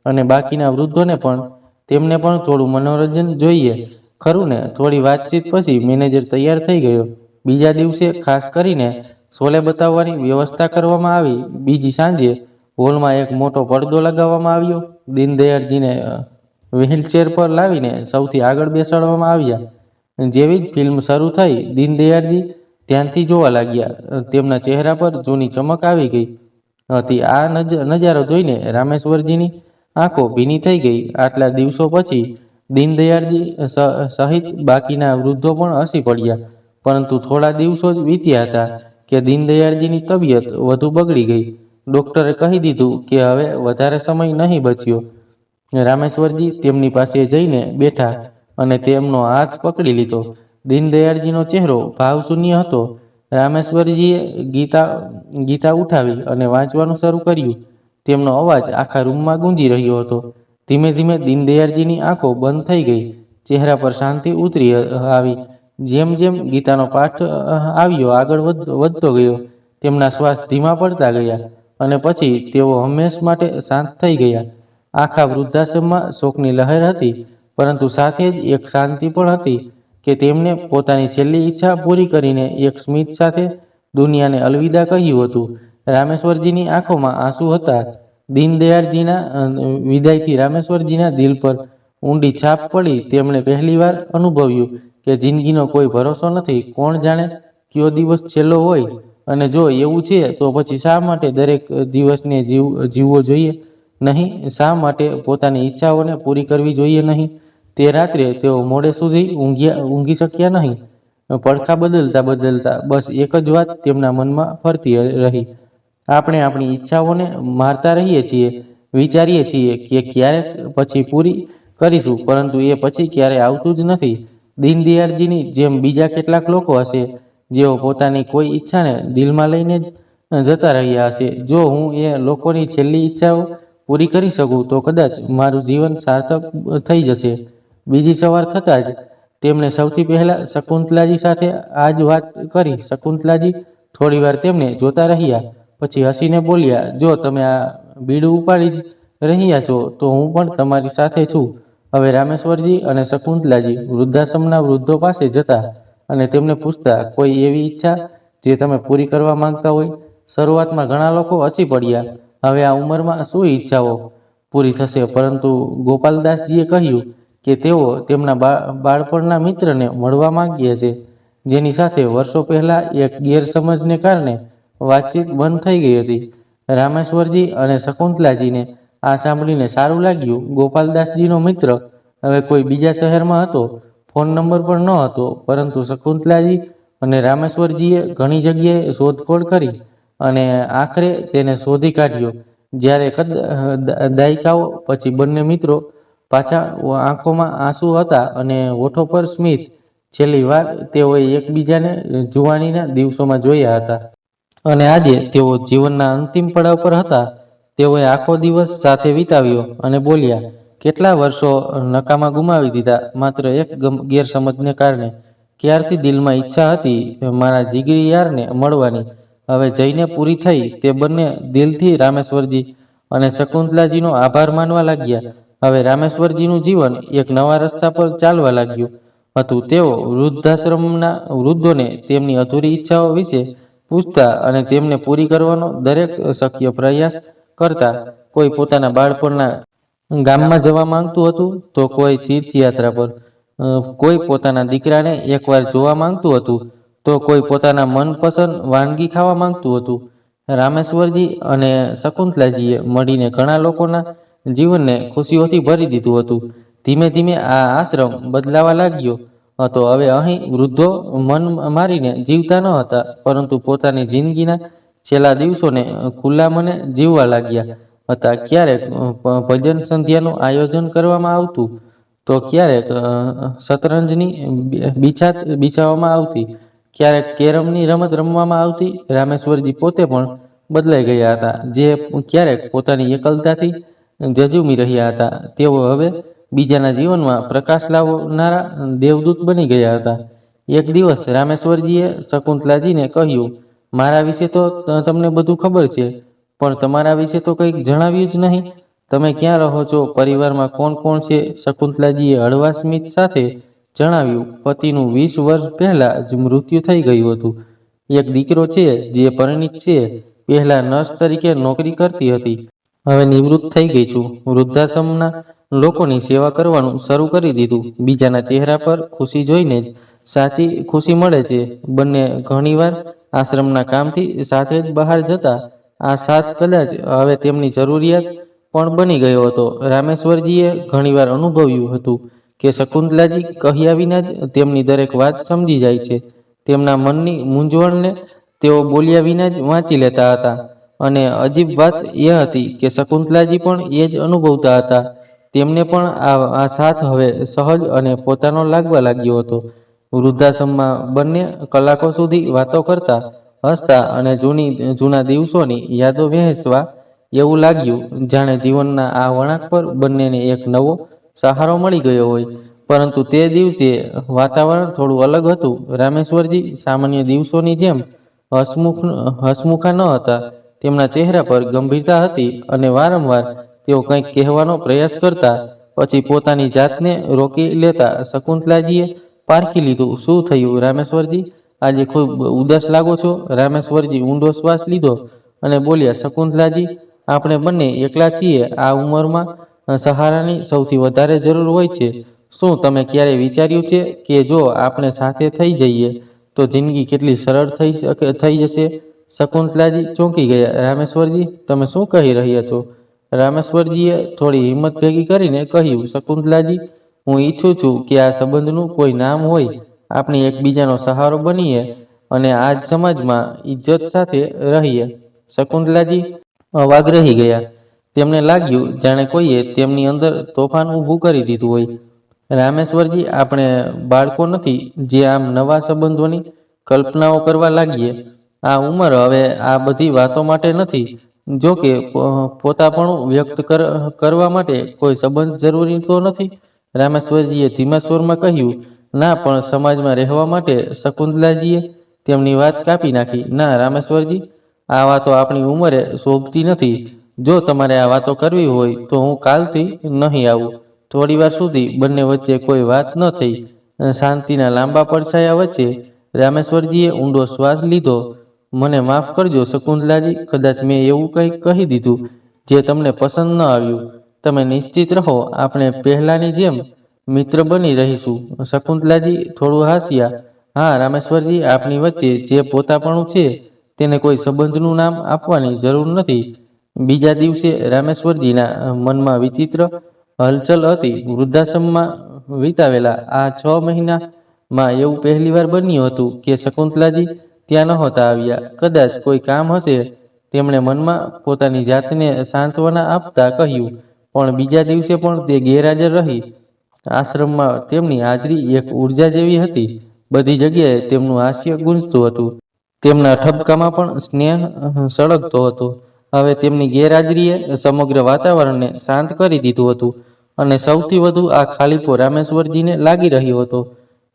અને બાકીના વૃદ્ધોને પણ. તેમને પણ થોડું મનોરંજન જોઈએ, ખરું ને? થોડી વાતચીત પછી મેનેજર તૈયાર થઈ ગયો. બીજા દિવસે ખાસ કરીને શોલે બતાવવાની વ્યવસ્થા કરવામાં આવી. બીજી સાંજે હોલમાં એક મોટો પડદો લગાવવામાં આવ્યો. દીનદયાળજીને વ્હીલચેર પર લાવીને સૌથી આગળ બેસાડવામાં આવ્યા. જેવી જ ફિલ્મ શરૂ થઈ, દીનદયાળજી ધ્યાનથી જોવા લાગ્યા. તેમના ચહેરા પર જૂની ચમક આવી ગઈ હતી. આ નજારો જોઈને રામેશ્વરજીની આંખો ભીની થઈ ગઈ. આટલા દિવસો પછી દીનદયાળજી સહિત બાકીના વૃદ્ધો પણ હસી પડ્યા. પરંતુ થોડા દિવસો જ વીત્યા હતા કે દીનદયાળજીની તબિયત વધુ બગડી ગઈ. ડોક્ટરે કહી દીધું કે હવે વધારે સમય નહીં બચ્યો. રામેશ્વરજી તેમની પાસે જઈને બેઠા અને તેમનો હાથ પકડી લીધો. દીનદયાળજીનો ચહેરો ભાવશૂન્ય હતો. રામેશ્વરજીએ ગીતા ઉઠાવી અને વાંચવાનું શરૂ કર્યું. તેમનો અવાજ આખા રૂમમાં ગુંજી રહ્યો હતો. ધીમે ધીમે દીનદયાળજીની આંખો બંધ થઈ ગઈ. ચહેરા પર શાંતિ ઉતરી આવી. જેમ જેમ ગીતાનો પાઠ આગળ વધતો ગયો, તેમના શ્વાસ ધીમા પડતા ગયા અને પછી તેઓ હંમેશ માટે શાંત થઈ ગયા. આખા વૃદ્ધાશ્રમમાં શોકની લહેર હતી, પરંતુ સાથે જ એક શાંતિ પણ હતી કે તેમને પોતાની છેલ્લી ઈચ્છા પૂરી કરીને એક સ્મિત સાથે દુનિયાને અલવિદા કહ્યું હતું. રામેશ્વરજીની આંખોમાં આંસુ હતા. દીનદયાળજીના વિદાયથી રામેશ્વરજીના દિલ પર ઊંડી છાપ પડી. તેમણે પહેલીવાર અનુભવ્યું કે જિંદગીનો કોઈ ભરોસો નથી. કોણ જાણે કયો દિવસ છેલ્લો હોય, અને જો એવું છે તો પછી શા માટે દરેક દિવસને જીવવો જોઈએ નહીં? શા માટે પોતાની ઈચ્છાઓને પૂરી કરવી જોઈએ નહીં? તે રાત્રે તેઓ મોડે સુધી ઊંઘી શક્યા નહીં. પડખા બદલતા બદલતા બસ એક જ વાત તેમના મનમાં ફરતી રહી. આપણે આપણી ઈચ્છાઓને મારતા રહીએ છીએ, વિચારીએ છીએ કે ક્યારેક પછી પૂરી કરીશું, પરંતુ એ પછી ક્યારેય આવતું જ નથી. દીનદયાળજીની જેમ બીજા કેટલાક લોકો હશે જેઓ પોતાની કોઈ ઈચ્છાને દિલમાં લઈને જ જતા રહ્યા હશે. જો હું એ લોકોની છેલ્લી ઈચ્છાઓ પૂરી કરી શકું તો કદાચ મારું જીવન સાર્થક થઈ જશે. બીજી સવાર થતાં જ તેમણે સૌથી પહેલાં શકુંતલાજી સાથે આ જ વાત કરી. શકુંતલાજી થોડીવાર તેમને જોતા રહ્યા, પછી હસીને બોલ્યા, જો તમે આ બીડું ઉપાડી જ રહ્યા છો તો હું પણ તમારી સાથે છું. હવે રામેશ્વરજી અને શકુંતલાજી વૃદ્ધાશ્રમના વૃદ્ધો પાસે જતા અને તેમને પૂછતા, કોઈ એવી ઈચ્છા જે તમે પૂરી કરવા માંગતા હોય? શરૂઆતમાં ઘણા લોકો હસી પડ્યા. હવે આ ઉંમરમાં શું ઈચ્છાઓ પૂરી થશે? પરંતુ ગોપાલદાસજીએ કહ્યું કે તેઓ તેમના બાળપણના મિત્રને મળવા માંગે છે, જેની સાથે વર્ષો પહેલાં એક ગેરસમજને કારણે વાતચીત બંધ થઈ ગઈ હતી. રામેશ્વરજી અને શકુંતલાજીને આ સાંભળીને સારું લાગ્યું. ગોપાલદાસજીનો મિત્ર હવે કોઈ બીજા શહેરમાં હતો. ફોન નંબર પણ ન હતો, પરંતુ શકુંતલાજી અને રામેશ્વરજીએ ઘણી જગ્યાએ શોધખોળ કરી અને આખરે તેને શોધી કાઢ્યો. જ્યારે દાયકાઓ પછી બંને મિત્રો પાછા આંખોમાં આંસુ હતા અને હોઠો પર સ્મિત. છેલ્લી વાર તેઓએ એકબીજાને જુવાનીના દિવસોમાં જોયા હતા, અને આજે તેઓ જીવનના અંતિમ પડાવ પર હતા. તેઓએ આખો દિવસ સાથે વિતાવ્યો અને બોલ્યા, કેટલા વર્ષો નકામા ગુમાવી દીધા માત્ર એક ગેરસમજને કારણે. ક્યારથી દિલમાં ઈચ્છા હતી મારા જીગરી યારને મળવાની, હવે જઈને પૂરી થઈ. તે બંને દિલથી રામેશ્વરજી અને શકુંતલાજીનો આભાર માનવા લાગ્યા. હવે રામેશ્વરજીનું જીવન એક નવા રસ્તા પર ચાલવા લાગ્યું હતું. તેઓ વૃદ્ધાશ્રમના વૃદ્ધોને તેમની અધૂરી ઈચ્છાઓ વિશે પૂછતા અને તેમને પૂરી કરવાનો દરેક શક્ય પ્રયાસ કરતા. કોઈ પોતાના બાળપણના ગામમાં જવા માંગતું હતું, તો કોઈ તીર્થયાત્રા પર, કોઈ પોતાના દીકરાને એકવાર જોવા માંગતું હતું, તો કોઈ પોતાના મનપસંદ વાનગી ખાવા માંગતું હતું. રામેશ્વરજી અને શકુંતલાજીએ મળીને ઘણા લોકોના જીવનને ખુશીઓથી ભરી દીધું હતું. ધીમે ધીમે આ આશ્રમ બદલાવા લાગ્યો હતો. હવે અહીં વૃદ્ધો મન મારીને જીવતા ન હતા, પરંતુ પોતાની જિંદગીના છેલ્લા દિવસોને ખુલ્લા મને જીવવા લાગ્યા હતા. ક્યારેક ભજન સંધ્યાનું આયોજન કરવામાં આવતું, તો ક્યારેક શતરંજની બિછાત બિછાવવામાં આવતી, ક્યારેક કેરમની રમત રમવામાં આવતી. રામેશ્વરજી પોતે પણ બદલાઈ ગયા હતા, જે ક્યારેક પોતાની એકલતાથી ઝઝૂમી રહ્યા હતા. તેઓ હવે બીજાના જીવનમાં પ્રકાશ લાવનારા દેવદૂત બની ગયા હતા. એક દિવસ રામેશ્વરજીએ શકુંતલાજીને કહ્યું, મારા વિશે તો તમને બધું ખબર છે, પણ તમારા વિશે તો કંઈક જણાવ્યું જ નહીં. તમે ક્યાં રહો છો? પરિવારમાં કોણ કોણ છે? શકુંતલાજીએ હળવા સ્મિત સાથે જણાવ્યું, પતિનું 20 વર્ષ પહેલાં જ મૃત્યુ થઈ ગયું હતું. એક દીકરો છે જે પરિણીત છે, પહેલાં નર્સ તરીકે નોકરી કરતી હતી, હવે નિવૃત્ત થઈ ગઈ છું. વૃદ્ધાશ્રમના લોકોની સેવા કરવાનું શરૂ કરી દીધું. બીજાના ચહેરા પર ખુશી જોઈને જ સાચી ખુશી મળે છે. બંને ઘણીવાર આશ્રમના કામથી સાથે જ બહાર જતા. આ સાથ કદાચ હવે તેમની જરૂરિયાત પણ બની ગયો હતો. રામેશ્વરજીએ ઘણીવાર અનુભવ્યું હતું કે શકુંતલાજી કહ્યા વિના જ તેમની દરેક વાત સમજી જાય છે. તેમના મનની મૂંઝવણને તેઓ બોલ્યા વિના જ વાંચી લેતા હતા. અને અજીબ વાત એ હતી કે શકુંતલાજી પણ એ જ અનુભવતા હતા. તેમને પણ આ સાથ હવે સહજ અને પોતાનો લાગવા લાગ્યો હતો. વૃદ્ધાશ્રમમાં બંને કલાકો સુધી વાતો કરતા, હસતા અને જૂના દિવસોની યાદો વહેંચવા. એવું લાગ્યું જાણે જીવનના આ વળાંક પર બંનેને એક નવો સહારો મળી ગયો હોય. પરંતુ તે દિવસે વાતાવરણ થોડું અલગ હતું. રામેશ્વરજી સામાન્ય દિવસોની જેમ હસમુખા ન હતા. તેમના ચહેરા પર ગંભીરતા હતી અને વારંવાર તેઓ કંઈક કહેવાનો પ્રયાસ કરતા, પછી પોતાની જાતને રોકી લેતા. શકુંતલાજીએ પારખી લીધું. શું થયું રામેશ્વરજી? આજે ખૂબ ઉદાસ લાગો છો? રામેશ્વરજી ઊંડો શ્વાસ લીધો અને બોલ્યા, શકુંતલાજી, આપણે બંને એકલા છીએ. આ ઉંમરમાં સહારાની સૌથી વધારે જરૂર હોય છે. શું તમે ક્યારેય વિચાર્યું છે કે જો આપણે સાથે થઈ જઈએ તો જિંદગી કેટલી સરળ થઈ જશે? શકુંતલાજી ચોંકી ગયા. રામેશ્વરજી, તમે શું કહી રહ્યા છો? રામેશ્વરજીએ થોડી હિંમત ભેગી કરીને કહ્યું, શકુંતલાજી, હું ઈચ્છું છું કે આ સંબંધનું કોઈ નામ હોય. આપણે એકબીજાનો સહારો બનીએ અને આજ સમાજમાં ઇજ્જત સાથે રહીએ. શકુંતલાજી અવાગ રહી ગયા. તેમને લાગ્યું જાણે કોઈએ તેમની અંદર તોફાન ઊભું કરી દીધું હોય. રામેશ્વરજી, આપણે બાળકો નથી જે આમ નવા સંબંધોની કલ્પનાઓ કરવા લાગીએ. આ ઉંમર હવે આ બધી વાતો માટે નથી. જો કે પોતાપણું વ્યક્ત કરવા માટે કોઈ સંબંધ જરૂરી તો નથી. રામેશ્વરજીએ ધીમા સ્વરમાં કહ્યું, ના, પણ સમાજમાં રહેવા માટે. શકુંતલાજીએ તેમની વાત કાપી નાખી. ના રામેશ્વરજી, આ વાતો આપણી ઉંમરે શોભતી નથી. જો તમારે આ વાતો કરવી હોય તો હું કાલથી નહીં આવું. થોડીવાર સુધી બંને વચ્ચે કોઈ વાત ન થઈ. શાંતિના લાંબા પડછાયા વચ્ચે રામેશ્વરજીએ ઊંડો શ્વાસ લીધો. મને માફ કરજો શકુંતલાજી, કદાચ મેં એવું કંઈક કહી દીધું જે તમને પસંદ ન આવ્યું. તમે નિશ્ચિત રહો, આપણે પહેલાની જેમ મિત્ર બની રહીશું. શકુંતલાજી થોડું હાસ્યા. હા રામેશ્વરજી, આપની વચ્ચે જે પોતાપણું છે તેને કોઈ સંબંધનું નામ આપવાની જરૂર નથી. બીજા દિવસે રામેશ્વરજીના મનમાં વિચિત્ર હલચલ હતી. વૃદ્ધાશ્રમમાં વિતાવેલા આ 6 મહિનામાં એવું પહેલીવાર બન્યું હતું કે શકુંતલાજી ત્યાં નહોતા આવ્યા. કદાચ કોઈ કામ હશે, તેમણે મનમાં પોતાની જાતને સાંત્વના આપતા કહ્યું. પણ બીજા દિવસે પણ તે ગેરહાજર રહી. આશ્રમમાં તેમની હાજરી એક ઉર્જા જેવી હતી. બધી જગ્યાએ તેમનું હાસ્ય ગુંજતું હતું. તેમના ઠપકામાં પણ સ્નેહ સળગતો હતો. હવે તેમની ગેરહાજરીએ સમગ્ર વાતાવરણને શાંત કરી દીધું હતું. અને સૌથી વધુ આ ખાલીપો રામેશ્વરજીને લાગી રહ્યો હતો.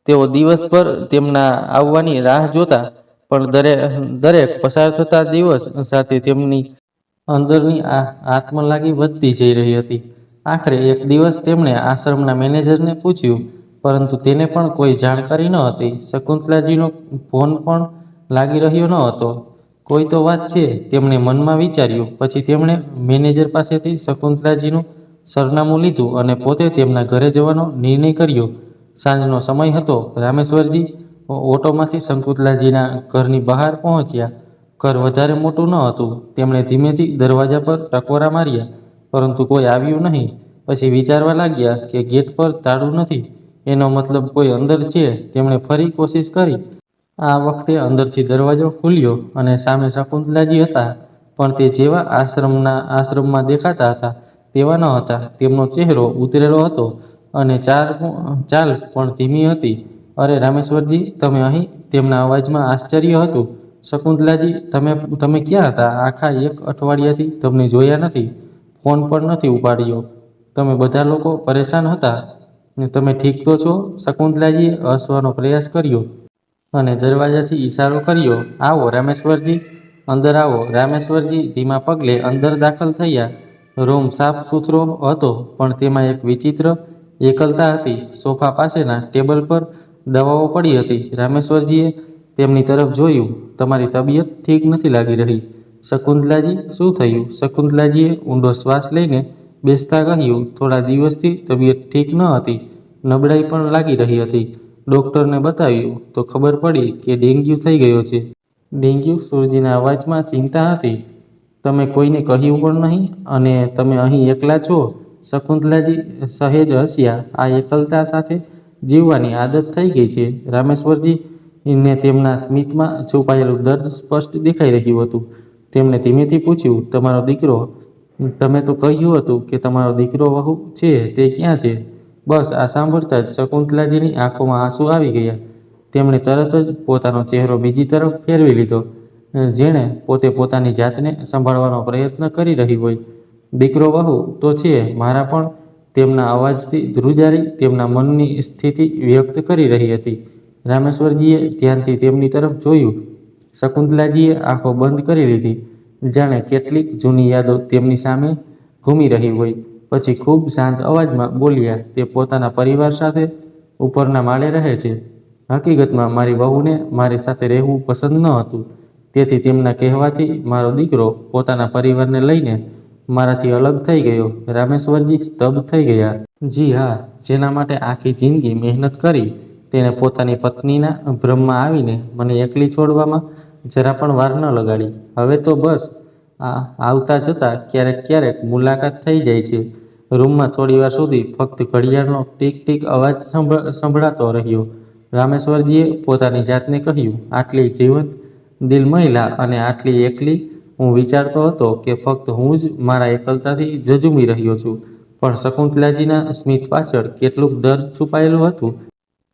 તેઓ દિવસભર તેમના આવવાની રાહ જોતા, પણ દરેક પસાર થતા દિવસ સાથે તેમની અંદરની આત્મલાગી વધતી જઈ રહી હતી. આખરે એક દિવસ તેમણે આશ્રમના મેનેજરને પૂછ્યું, પરંતુ તેને પણ કોઈ જાણકારી ન હતી. શકુંતલાજીનો ફોન પણ લાગી રહ્યો ન હતો. કોઈ તો વાત છે, તેમણે મનમાં વિચાર્યું. પછી તેમણે મેનેજર પાસેથી શકુંતલાજીનું સરનામું લીધું અને પોતે તેમના ઘરે જવાનો નિર્ણય કર્યો. સાંજનો સમય હતો. રામેશ્વરજી ઓટોમાંથી શકુંતલાજીના ઘરની બહાર પહોંચ્યા. ઘર વધારે મોટું ન હતું. તેમણે ધીમેથી દરવાજા પર ટકોરા માર્યા, પરંતુ કોઈ આવ્યું નહીં. પછી વિચારવા લાગ્યા કે ગેટ પર તાળું નથી, એનો મતલબ કોઈ અંદર છે. તેમણે ફરી કોશિશ કરી. આ વખતે અંદરથી દરવાજો ખુલ્યો અને સામે શકુંતલાજી હતા. પણ તે જેવા આશ્રમમાં દેખાતા હતા તેવા ન હતા. તેમનો ચહેરો ઉતરેલો હતો અને ચાલ પણ ધીમી હતી. અરે રામેશ્વરજી, તમે અહીં? તેમના અવાજમાં આશ્ચર્ય હતું. શકુંતલાજી, તમે ક્યાં હતા? આખા 1 અઠવાડિયાથી તમને જોયા નથી. ફોન પણ નથી ઉપાડ્યો. તમે બધા લોકો પરેશાન હતા. તમે ઠીક તો છો? શકુંતલાજીએ હસવાનો પ્રયાસ કર્યો અને દરવાજાથી ઈશારો કર્યો. આવો રામેશ્વરજી, અંદર આવો. રામેશ્વરજી ધીમા પગલે અંદર દાખલ થયા. રૂમ સાફ સુથરો હતો, પણ તેમાં એક વિચિત્ર એકલતા હતી. સોફા પાસેના ટેબલ પર દવાઓ પડી હતી. રામેશ્વરજીએ તેમની તરફ જોયું. તમારી તબિયત ઠીક નથી લાગી રહી. શકુંતલાજી, શું થયું? શકુંતલાજીએ ઊંડો શ્વાસ લઈને બેસતા કહ્યું, થોડા દિવસથી તબિયત ઠીક ન હતી. નબળાઈ પણ લાગી રહી હતી. ડૉક્ટરને બતાવ્યું તો ખબર પડી કે ડેન્ગ્યુ થઈ ગયો છે. ડેન્ગ્યુ? સુરજીના અવાજમાં ચિંતા હતી. તમે કોઈને કહ્યું પણ નહીં અને તમે અહીં એકલા છો? શકુંતલાજી સહેજ હસ્યા. આ એકલતા સાથે જીવવાની આદત થઈ ગઈ છે. રામેશ્વરજીને તેમના સ્મિતમાં છુપાયેલું દર્દ સ્પષ્ટ દેખાઈ રહ્યું હતું. તેમણે ધીમેથી પૂછ્યું, તમારો દીકરો? તમે તો કહ્યું હતું કે તમારો દીકરો વહુ છે, તે ક્યાં છે? બસ આ સાંભળતા જ શકુંતલાજીની આંખોમાં આંસુ આવી ગયા. તેમણે તરત જ પોતાનો ચહેરો બીજી તરફ ફેરવી લીધો, જેણે પોતે પોતાની જાતને સંભાળવાનો પ્રયત્ન કરી રહી હોય. દીકરો વહુ તો છે મારા, પણ તેમના અવાજથી ધ્રુજારી તેમના મનની સ્થિતિ વ્યક્ત કરી રહી હતી. રામેશ્વરજીએ ધ્યાનથી તેમની તરફ જોયું. શકુંતલાજીએ આંખો બંધ કરી લીધી, જાણે કેટલીક જૂની યાદો તેમની સામે ઘૂમી રહી હોય. પછી ખૂબ શાંત અવાજમાં બોલ્યા, તે પોતાના પરિવાર સાથે ઉપરના માળે રહે છે. હકીકતમાં મારી વહુને મારી સાથે રહેવું પસંદ ન હતું. તેથી તેમના કહેવાથી મારો દીકરો પોતાના પરિવારને લઈને મારાથી અલગ થઈ ગયો. રામેશ્વરજી સ્તબ્ધ થઈ ગયા. જી હા, જેના માટે આખી જિંદગી મહેનત કરી, તેણે પોતાની પત્નીના ભ્રમમાં આવીને મને એકલી છોડવામાં જરા પણ વાર ન લગાડી. હવે તો બસ આવતા જતાં ક્યારેક ક્યારેક મુલાકાત થઈ જાય છે. રૂમમાં થોડીવાર સુધી ફક્ત ઘડિયાળનો ટીક ટીક અવાજ સંભળાતો રહ્યો. રામેશ્વરજીએ પોતાની જાતને કહ્યું, આટલી જીવંત દિલ મહિલા અને આટલી એકલી. હું વિચારતો હતો કે ફક્ત હું જ મારા એકલતાથી ઝઝૂમી રહ્યો છું, પણ શકુંતલાજીના સ્મિત પાછળ કેટલુંક દર્દ છુપાયેલું હતું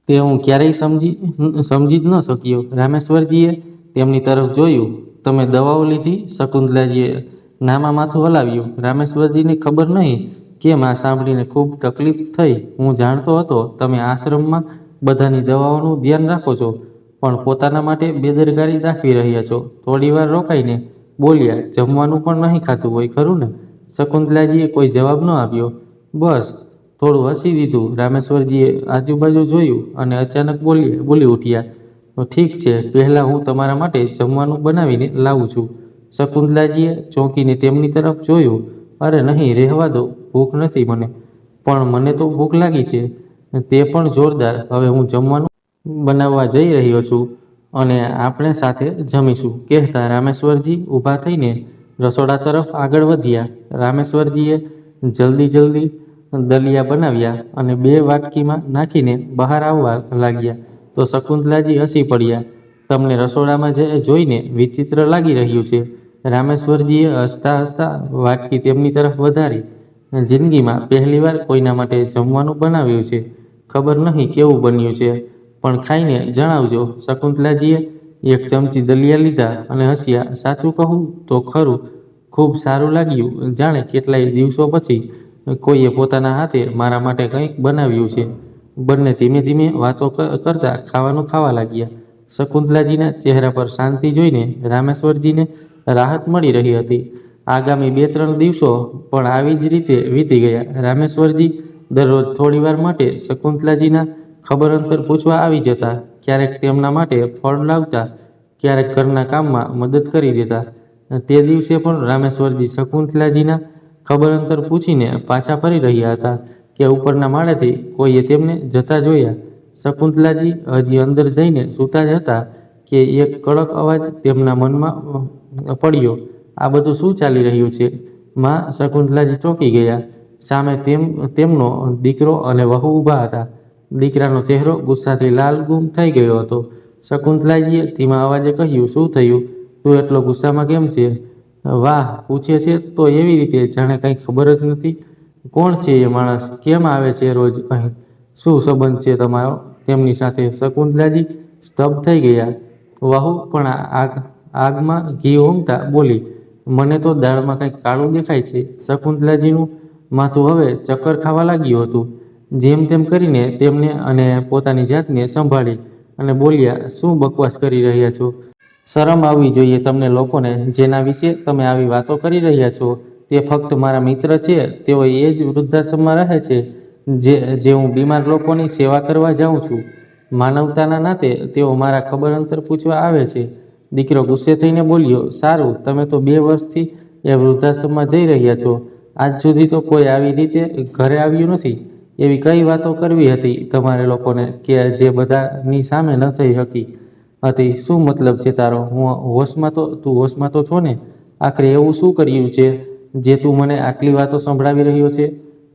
તે હું ક્યારેય સમજી જ ન શક્યો. રામેશ્વરજીએ તેમની તરફ જોયું. તમે દવાઓ લીધી? શકુંતલાજીએ નામાં માથું હલાવ્યું. રામેશ્વરજીને ખબર નહીં કેમ આ સાંભળીને ખૂબ તકલીફ થઈ. હું જાણતો હતો તમે આશ્રમમાં બધાની દવાઓનું ધ્યાન રાખો છો, પણ પોતાના માટે બેદરકારી દાખવી રહ્યા છો. થોડીવાર રોકાઈને બોલ્યા, જમવાનું પણ નહીં ખાધું હોય ખરું ને? શકુંતલાજીએ કોઈ જવાબ ન આપ્યો. બસ થોડું હસી દીધું. રામેશ્વરજીએ આજુબાજુ જોયું અને અચાનક બોલી ઉઠ્યા, ઠીક છે, પહેલાં હું તમારા માટે જમવાનું બનાવીને લાવું છું. શકુંતલાજીએ ચોંકીને તેમની તરફ જોયું. અરે નહીં, રહેવા દો, ભૂખ નથી મને. પણ મને તો ભૂખ લાગી છે, તે પણ જોરદાર. હવે હું જમવાનું બનાવવા જઈ રહ્યો છું અને આપણે સાથે જમીશું, કહેતા રામેશ્વરજી ઊભા થઈને રસોડા તરફ આગળ વધ્યા. રામેશ્વરજીએ જલ્દી દલિયા બનાવ્યા અને 2 વાટકીમાં નાખીને બહાર આવવા લાગ્યા તો શકુંતલાજી હસી પડ્યા. તમને રસોડામાં જોઈને વિચિત્ર લાગી રહ્યું છે. રામેશ્વરજીએ હસતા હસતા વાટકી તેમની તરફ વધારી. જિંદગીમાં પહેલીવાર કોઈના માટે જમવાનું બનાવ્યું છે. ખબર નહીં કેવું બન્યું છે, પણ ખાઈને જણાવજો. શકુંતલાજીએ 1 ચમચી દલિયા લીધા અને હસ્યા. સાચું કહું તો ખરું, ખૂબ સારું લાગ્યું. જાણે કેટલાય દિવસો પછી કોઈએ પોતાના હાથે મારા માટે કંઈક બનાવ્યું છે. બંને ધીમે ધીમે વાતો કરતા ખાવાનું ખાવા લાગ્યા. શકુંતલાજીના ચહેરા પર શાંતિ જોઈને રામેશ્વરજીને રાહત મળી રહી હતી. આગામી 2-3 દિવસો પણ આવી જ રીતે વીતી ગયા. રામેશ્વરજી દરરોજ થોડીવાર માટે શકુંતલાજીના ખબરઅંતર પૂછવા આવી જતા. ક્યારેક તેમના માટે ફળ લાવતા, ક્યારેક ઘરના કામમાં મદદ કરી દેતા. તે દિવસે પણ રામેશ્વરજી શકુંતલાજીના ખબરઅંતર પૂછીને પાછા ફરી રહ્યા હતા કે ઉપરના માળેથી કોઈએ તેમને જતા જોયા. શકુંતલાજી હજી અંદર જઈને સૂતા જ હતા કે એક કડક અવાજ તેમના મનમાં પડ્યો, આ બધું શું ચાલી રહ્યું છે? માં! શકુંતલાજી ચોંકી ગયા. સામે તેમનો દીકરો અને વહુ ઊભા હતા. દીકરાનો ચહેરો ગુસ્સાથી લાલગુમ થઈ ગયો હતો. શકુંતલાજીએ ધીમા અવાજે કહ્યું, શું થયું? તું એટલો ગુસ્સામાં કેમ છે? વાહ, પૂછે છે તો એવી રીતે જાણે કંઈ ખબર જ નથી. કોણ છે એ માણસ? કેમ આવે છે રોજ અહીં? શું સંબંધ છે તમારો તેમની સાથે? શકુંતલાજી સ્તબ્ધ થઈ ગયા. વહુ પણ આગમાં ઘી હોમતા બોલી, મને તો દાળમાં કંઈક કાળું દેખાય છે. શકુંતલાજીનું માથું હવે ચક્કર ખાવા લાગ્યું હતું. જેમ તેમ કરીને તેમને અને પોતાની જાતને સંભાળી અને બોલ્યા, શું બકવાસ કરી રહ્યા છો? શરમ આવવી જોઈએ તમને લોકોને. જેના વિશે તમે આવી વાતો કરી રહ્યા છો તે ફક્ત મારા મિત્ર છે. તેઓ એ જ વૃદ્ધાશ્રમમાં રહે છે જે હું બીમાર લોકોની સેવા કરવા જાઉં છું. માનવતાના નાતે તેઓ મારા ખબરઅંતર પૂછવા આવે છે. દીકરો ગુસ્સે થઈને બોલ્યો, સારું, તમે તો 2 વર્ષથી એ વૃદ્ધાશ્રમમાં જઈ રહ્યા છો. આજ સુધી તો કોઈ આવી રીતે ઘરે આવ્યું નથી. એવી કઈ વાતો કરવી હતી તમારે લોકોને કે જે બધાની સામે ન થઈ શકી હતી? શું મતલબ છે તારો? તું હોશમાં તો છો ને? આખરે એવું શું કર્યું છે જે તું મને આટલી વાતો સંભળાવી રહ્યો છે?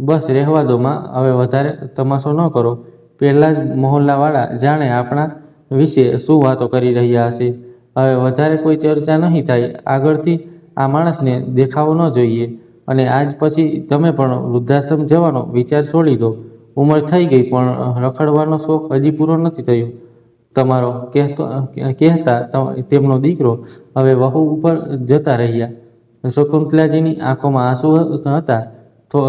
બસ રહેવા દો માં, હવે વધારે તમાશો ન કરો. પહેલાં જ મહોલ્લાવાળા જાણે આપણા વિશે શું વાતો કરી રહ્યા હશે. હવે વધારે કોઈ ચર્ચા નહીં થાય. આગળથી આ માણસને દેખાવો ન જોઈએ. અને આજ પછી તમે પણ વૃદ્ધાશ્રમ જવાનો વિચાર છોડી દો. ઉંમર થઈ ગઈ પણ રખડવાનો શોખ હજી પૂરો નથી થયો તમારો, કહેતા તેમનો દીકરો હવે વહુ ઉપર જતા રહ્યા. શકુંતલાજીની આંખોમાં આંસુ હતા.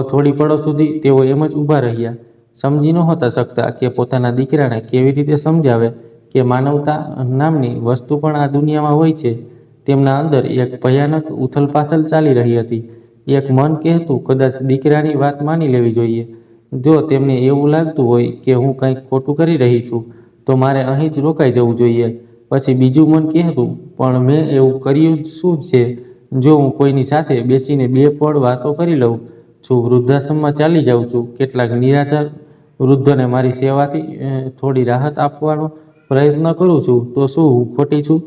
થોડી પળો સુધી તેઓ એમ જ ઊભા રહ્યા. સમજી નહોતા શકતા કે પોતાના દીકરાને કેવી રીતે સમજાવે કે માનવતા નામની વસ્તુ પણ આ દુનિયામાં હોય છે. તેમના અંદર એક ભયાનક ઉથલપાથલ ચાલી રહી હતી. એક મન કહેતું કદાચ દીકરાની વાત માની લેવી જોઈએ. જો તેમને એવું લાગતું હોય કે હું કંઈક ખોટું કરી રહી છું તો મારે અહીં જ રોકાઈ જવું જોઈએ. પછી બીજું મન કહેતું, પણ મેં એવું કર્યું જ શું છે? જો હું કોઈની સાથે બેસીને 2 પળ વાતો કરી લઉં છું, વૃદ્ધાશ્રમમાં ચાલી જાઉં છું, કેટલાક નિરાધાર વૃદ્ધોને મારી સેવાથી થોડી રાહત આપવાનો પ્રયત્ન કરું છું, તો શું હું ખોટી છું?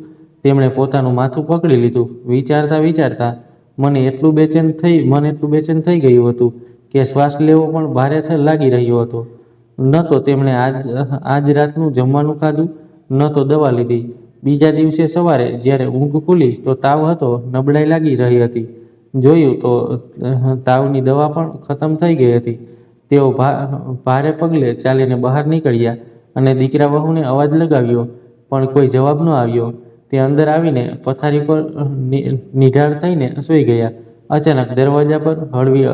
તેમણે પોતાનું માથું પકડી લીધું. વિચારતા વિચારતા મને એટલું બેચેન થઈ ગયું હતું કે શ્વાસ લેવો પણ ભારે લાગી રહ્યો હતો. ન તો તેમણે આજ રાતનું જમવાનું ખાધું, ન તો દવા લીધી. બીજા દિવસે સવારે જ્યારે ઊંઘ ખુલી તો તાવ હતો, નબળાઈ લાગી રહી હતી. જોયું તો તાવની દવા પણ ખતમ થઈ ગઈ હતી. તેઓ ભારે પગલે ચાલીને બહાર નીકળ્યા અને દીકરા વહુને અવાજ લગાવ્યો, પણ કોઈ જવાબ ન આવ્યો. તે અંદર આવીને પથારી પર નિઢાળ થઈને સૂઈ ગયા. અચાનક દરવાજા પર હળવી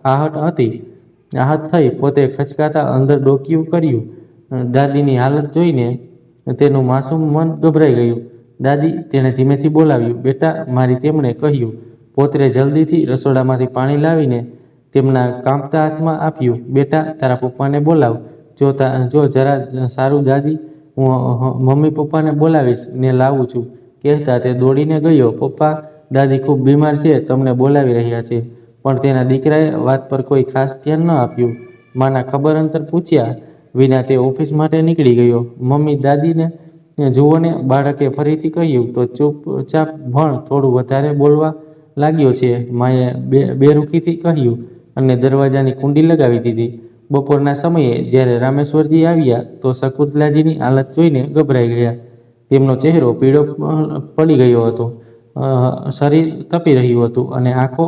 આહટ થઈ. પોતે ખચકાતા અંદર ડોકિયું કર્યું. દાદીની હાલત જોઈને તેનું માસૂમ મન ગભરાઈ ગયું. દાદી, તેણે ધીમેથી બોલાવ્યું. બેટા, મારી તેમણે કહ્યું. પોતરે જલ્દીથી રસોડામાંથી પાણી લાવીને તેમના કાંપતા હાથમાં આપ્યું. બેટા, તારા પપ્પાને બોલાવ. જો જરા સારું દાદી, હું મમ્મી પપ્પાને બોલાવીશ ને લાવું છું, કહેતા તે દોડીને ગયો. પપ્પા, દાદી ખૂબ બીમાર છે, તમને બોલાવી રહ્યા છે. પણ તેના દીકરાએ વાત પર કોઈ ખાસ ધ્યાન ન આપ્યું. માના ખબર અંતર પૂછ્યા વિના તે ઓફિસ માટે નીકળી ગયો. મમ્મી, દાદીને જુઓ ને, બાળકે ફરીથી કહ્યું. તો ચૂપચાપ ભણ, થોડું વધારે બોલવા લાગ્યો છે, માએ બેરુખીથી કહ્યું અને દરવાજાની કુંડી લગાવી દીધી. બપોરના સમયે જ્યારે રામેશ્વરજી આવ્યા તો શકુંતલાજીની હાલત જોઈને ગભરાઈ ગયા. તેમનો ચહેરો પીળો પડી ગયો હતો, શરીર તપી રહ્યું હતું અને આંખો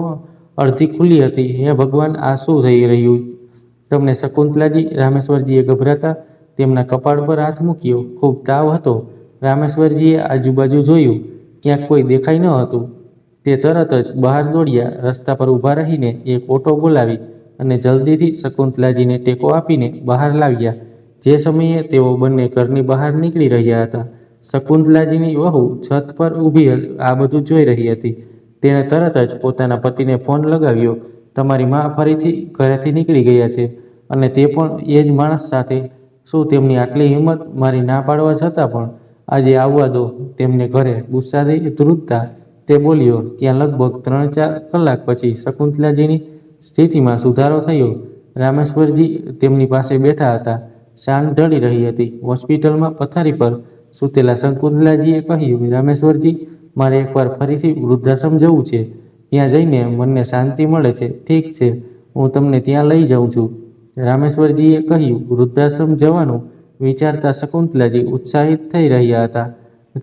અડધી ખુલ્લી હતી. હે ભગવાન, આ શું થઈ રહ્યું તમને શકુંતલાજી? રામેશ્વરજીએ ગભરાતા તેમના કપાળ પર હાથ મૂક્યો. ખૂબ તાવ હતો. રામેશ્વરજીએ આજુબાજુ જોયું, ક્યાંક કોઈ દેખાઈ ન હતું. તે તરત જ બહાર દોડ્યા. રસ્તા પર ઊભા રહીને એક ઓટો બોલાવી અને જલ્દીથી શકુંતલાજીને ટેકો આપીને બહાર લાવ્યા. જે સમયે તેઓ બંને ઘરની બહાર નીકળી રહ્યા હતા, શકુંતલાજીની વહુ છત પર ઊભી આ બધું જોઈ રહી હતી. તેણે તરત જ પોતાના પતિને ફોન લગાવ્યો. તમારી મા ફરીથી ઘરેથી નીકળી ગયા છે, અને તે પણ એ જ માણસ સાથે. શું તેમની આટલી હિંમત? મારી ના પાડવા છતાં પણ આજે આવવા દો તેમને ઘરે. ગુસ્સાથી ધ્રુજતા તે બોલ્યો. ત્યાં લગભગ 3-4 કલાક પછી શકુંતલાજીની સ્થિતિમાં સુધારો થયો. રામેશ્વરજી તેમની પાસે બેઠા હતા. સાંજ ઢળી રહી હતી. હોસ્પિટલમાં પથારી પર સૂતેલા શકુંતલાજીએ કહ્યું, રામેશ્વરજી, મારે એકવાર ફરીથી વૃદ્ધાશ્રમ જવું છે. ત્યાં જઈને મનને શાંતિ મળે છે. ઠીક છે, હું તમને ત્યાં લઈ જાઉં છું. રામેશ્વરજીએ કહ્યું. વૃદ્ધાશ્રમ જવાનું વિચારતા શકુંતલાજી ઉત્સાહિત થઈ રહ્યા હતા.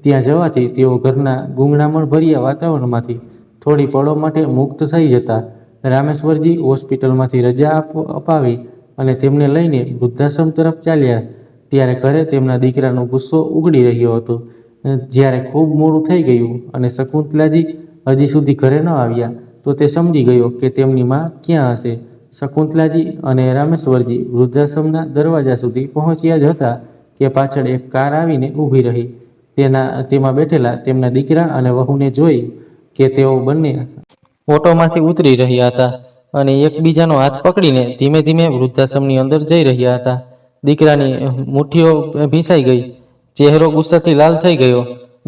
ત્યાં જવાથી તેઓ ઘરના ગૂંગળામણભર્યા વાતાવરણમાંથી થોડી પળો માટે મુક્ત થઈ જતા. રામેશ્વરજી હોસ્પિટલમાંથી રજા અપાવી અને તેમને લઈને વૃદ્ધાશ્રમ તરફ ચાલ્યા. ત્યારે ઘરે તેમના દીકરાનો ગુસ્સો ઉગડી રહ્યો હતો. જ્યારે ખૂબ મોડું થઈ ગયું અને શકુંતલાજી હજી સુધી ઘરે ન આવ્યા તો તે સમજી ગયો કે તેમની મા ક્યાં હશે. શકુંતલાજી અને રામેશ્વરજી વૃદ્ધાશ્રમના દરવાજા સુધી પહોંચ્યા જ હતા કે પાછળ એક કાર આવીને ઊભી રહી. તેમાં બેઠેલા તેમના દીકરા અને વહુને જોઈ કે તેઓ બંને ઓટોમાંથી ઉતરી રહ્યા હતા અને એકબીજાનો હાથ પકડીને ધીમે ધીમે વૃદ્ધાશ્રમની અંદર જઈ રહ્યા હતા. દીકરાની મુઠ્ઠીઓ ભીંસાઈ ગઈ. ચહેરો ગુસ્સાથી લાલ થઈ ગયો.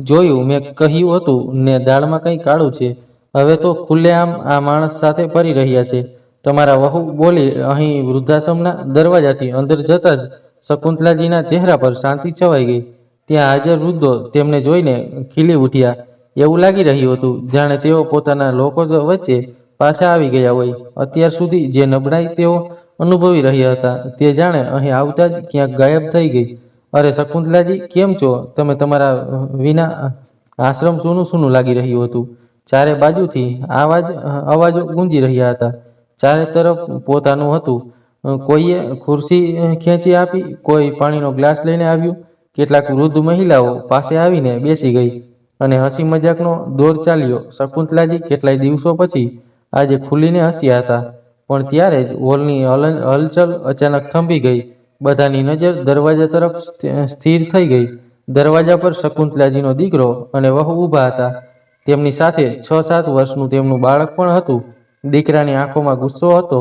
જોયું, મેં કહ્યું હતું ને, દાળમાં કંઈ કાળું છે. હવે તો ખુલ્લેઆમ આ માણસ સાથે ફરી રહ્યા છે. તમારા વહુ બોલી. અહીં વૃદ્ધાશ્રમના દરવાજાથી અંદર જતા જ શકુંતલાજીના ચહેરા પર શાંતિ છવાઈ ગઈ. ત્યાં હાજર વૃદ્ધો તેમને જોઈને ખીલી ઉઠ્યા. એવું લાગી રહ્યું હતું જાણે તેઓ પોતાના લોકો વચ્ચે પાછા આવી ગયા હોય. અત્યાર સુધી જે નબળાઈ તેઓ અનુભવી રહ્યા હતા તે જાણે અહીં આવતા જ ક્યાંક ગાયબ થઈ ગઈ. અરે શકુંતલાજી, કેમ છો તમે? તમારા વિના આશ્રમ સૂનું સૂનું લાગી રહ્યું હતું. ચારે બાજુથી અવાજો ગુંજી રહ્યા હતા. ચારે તરફ પોતાનું હતું. કોઈએ ખુરશી ખેંચી આપી, કોઈ પાણીનો ગ્લાસ લઈને આવ્યું. કેટલાક વૃદ્ધ મહિલાઓ પાસે આવીને બેસી ગઈ અને હસી મજાકનો દોર ચાલ્યો. શકુંતલાજી કેટલાય દિવસો પછી આજે ખુલીને હસ્યા હતા. પણ ત્યારે જ હોલની હલચલ અચાનક થંભી ગઈ. બધાની નજર દરવાજા તરફ સ્થિર થઈ ગઈ. દરવાજા પર શકુંતલાજીનો દીકરો અને વહુ ઊભા હતા. તેમની સાથે 6-7 વર્ષનું તેમનું બાળક પણ હતું. દીકરાની આંખોમાં ગુસ્સો હતો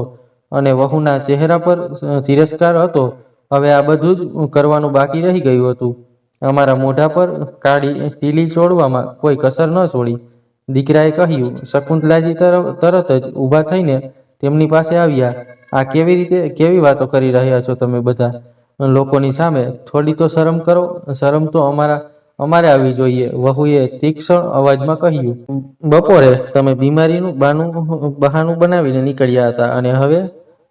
અને વહુના ચહેરા પર તિરસ્કાર હતો. હવે આ બધું જ કરવાનું બાકી રહી ગયું હતું. અમારા મોઢા પર કાળી ટીલી છોડવામાં કોઈ કસર ન છોડી. દીકરાએ કહ્યું. શકુંતલાજી તરત જ ઊભા થઈને તેમની પાસે આવ્યા. આ કેવી વાતો કરી રહ્યા છો તમે બધા લોકોની સામે? થોડી તો શરમ કરો. શરમ તો અમારે આવવી જોઈએ, વહુએ તીક્ષ્ણ અવાજમાં કહ્યું. બપોરે તમે બીમારીનું બહાનું બનાવીને નીકળ્યા હતા અને હવે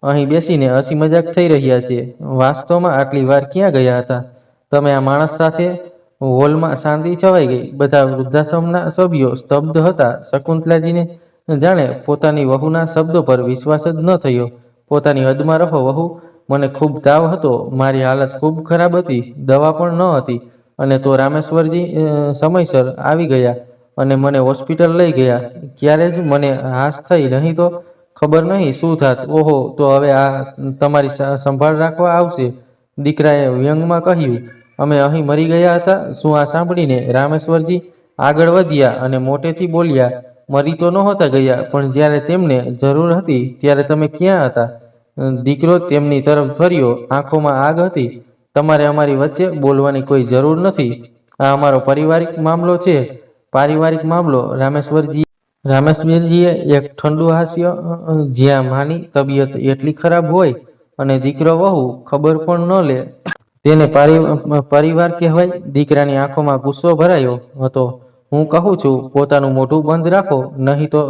અહીં બેસીને હસી મજાક થઈ રહ્યા છે. વાસ્તવમાં આટલી વાર ક્યાં ગયા હતા તમે? આ માણસ સાથે હોલમાં શાંતિ છવાઈ ગઈ. બધા વૃદ્ધાશ્રમના સભ્યો સ્તબ્ધ હતા. શકુંતલાજીને જાણે પોતાની વહુના શબ્દો પર વિશ્વાસ જ ન થયો. પોતાની હદમાં રહો વહુ. મને ખૂબ તાવ હતો, મારી હાલત ખૂબ ખરાબ હતી, દવા પણ ન હતી, અને તો રામેશ્વરજી સમયસર આવી ગયા અને મને હોસ્પિટલ લઈ ગયા. ક્યારે જ મને હાશ થઈ, નહીં તો ખબર નહીં શું થાત. ઓહો, તો હવે આ તમારી સંભાળ રાખવા આવશે, દીકરાએ વ્યંગમાં કહ્યું. અમે અહીં મરી ગયા હતા શું? આ સાંભળીને રામેશ્વરજી આગળ વધ્યા અને મોટેથી બોલ્યા. મરી તો નહોતા ગયા, પણ જ્યારે તેમને જરૂર હતી ત્યારે તમે ક્યાં હતા? દીકરો તેમની તરફ ફર્યો. આંખોમાં આગ હતી. તમારે અમારી વચ્ચે બોલવાની કોઈ જરૂર નથી. આ અમારો પારિવારિક મામલો છે. પારિવારિક મામલો? રામેશ્વરજીએ એક ઠંડુ હાસ્ય. જ્યાં માની તબિયત એટલી ખરાબ હોય અને દીકરો વહુ ખબર પણ ન લે તેને પરિવાર કહેવાય? દીકરાની આંખોમાં ગુસ્સો ભરાયો હતો. હું કહું છું, પોતાનું મોઢું બંધ રાખો, નહીં તો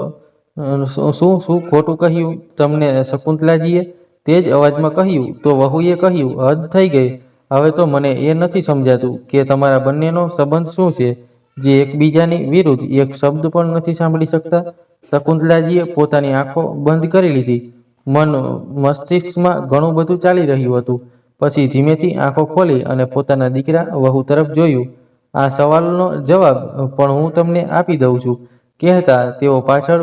શું ખોટું કહ્યું તમને? શકુંતલાજીએ તે જ અવાજમાં કહ્યું. તો વહુએ કહ્યું. હદ થઈ ગઈ. હવે તો મને એ નથી સમજાતું કે તમારા બંનેનો સંબંધ શું છે, જે એકબીજાની વિરુદ્ધ એક શબ્દ પણ નથી સાંભળી શકતા. શકુંતલાજીએ પોતાની આંખો બંધ કરી લીધી. મસ્તિષ્કમાં ઘણું બધું ચાલી રહ્યું હતું. પછી ધીમેથી આંખો ખોલી અને પોતાના દીકરા વહુ તરફ જોયું. આ સવાલનો જવાબ પણ હું તમને આપી દઉં છું, કહેતા તેઓ પાછળ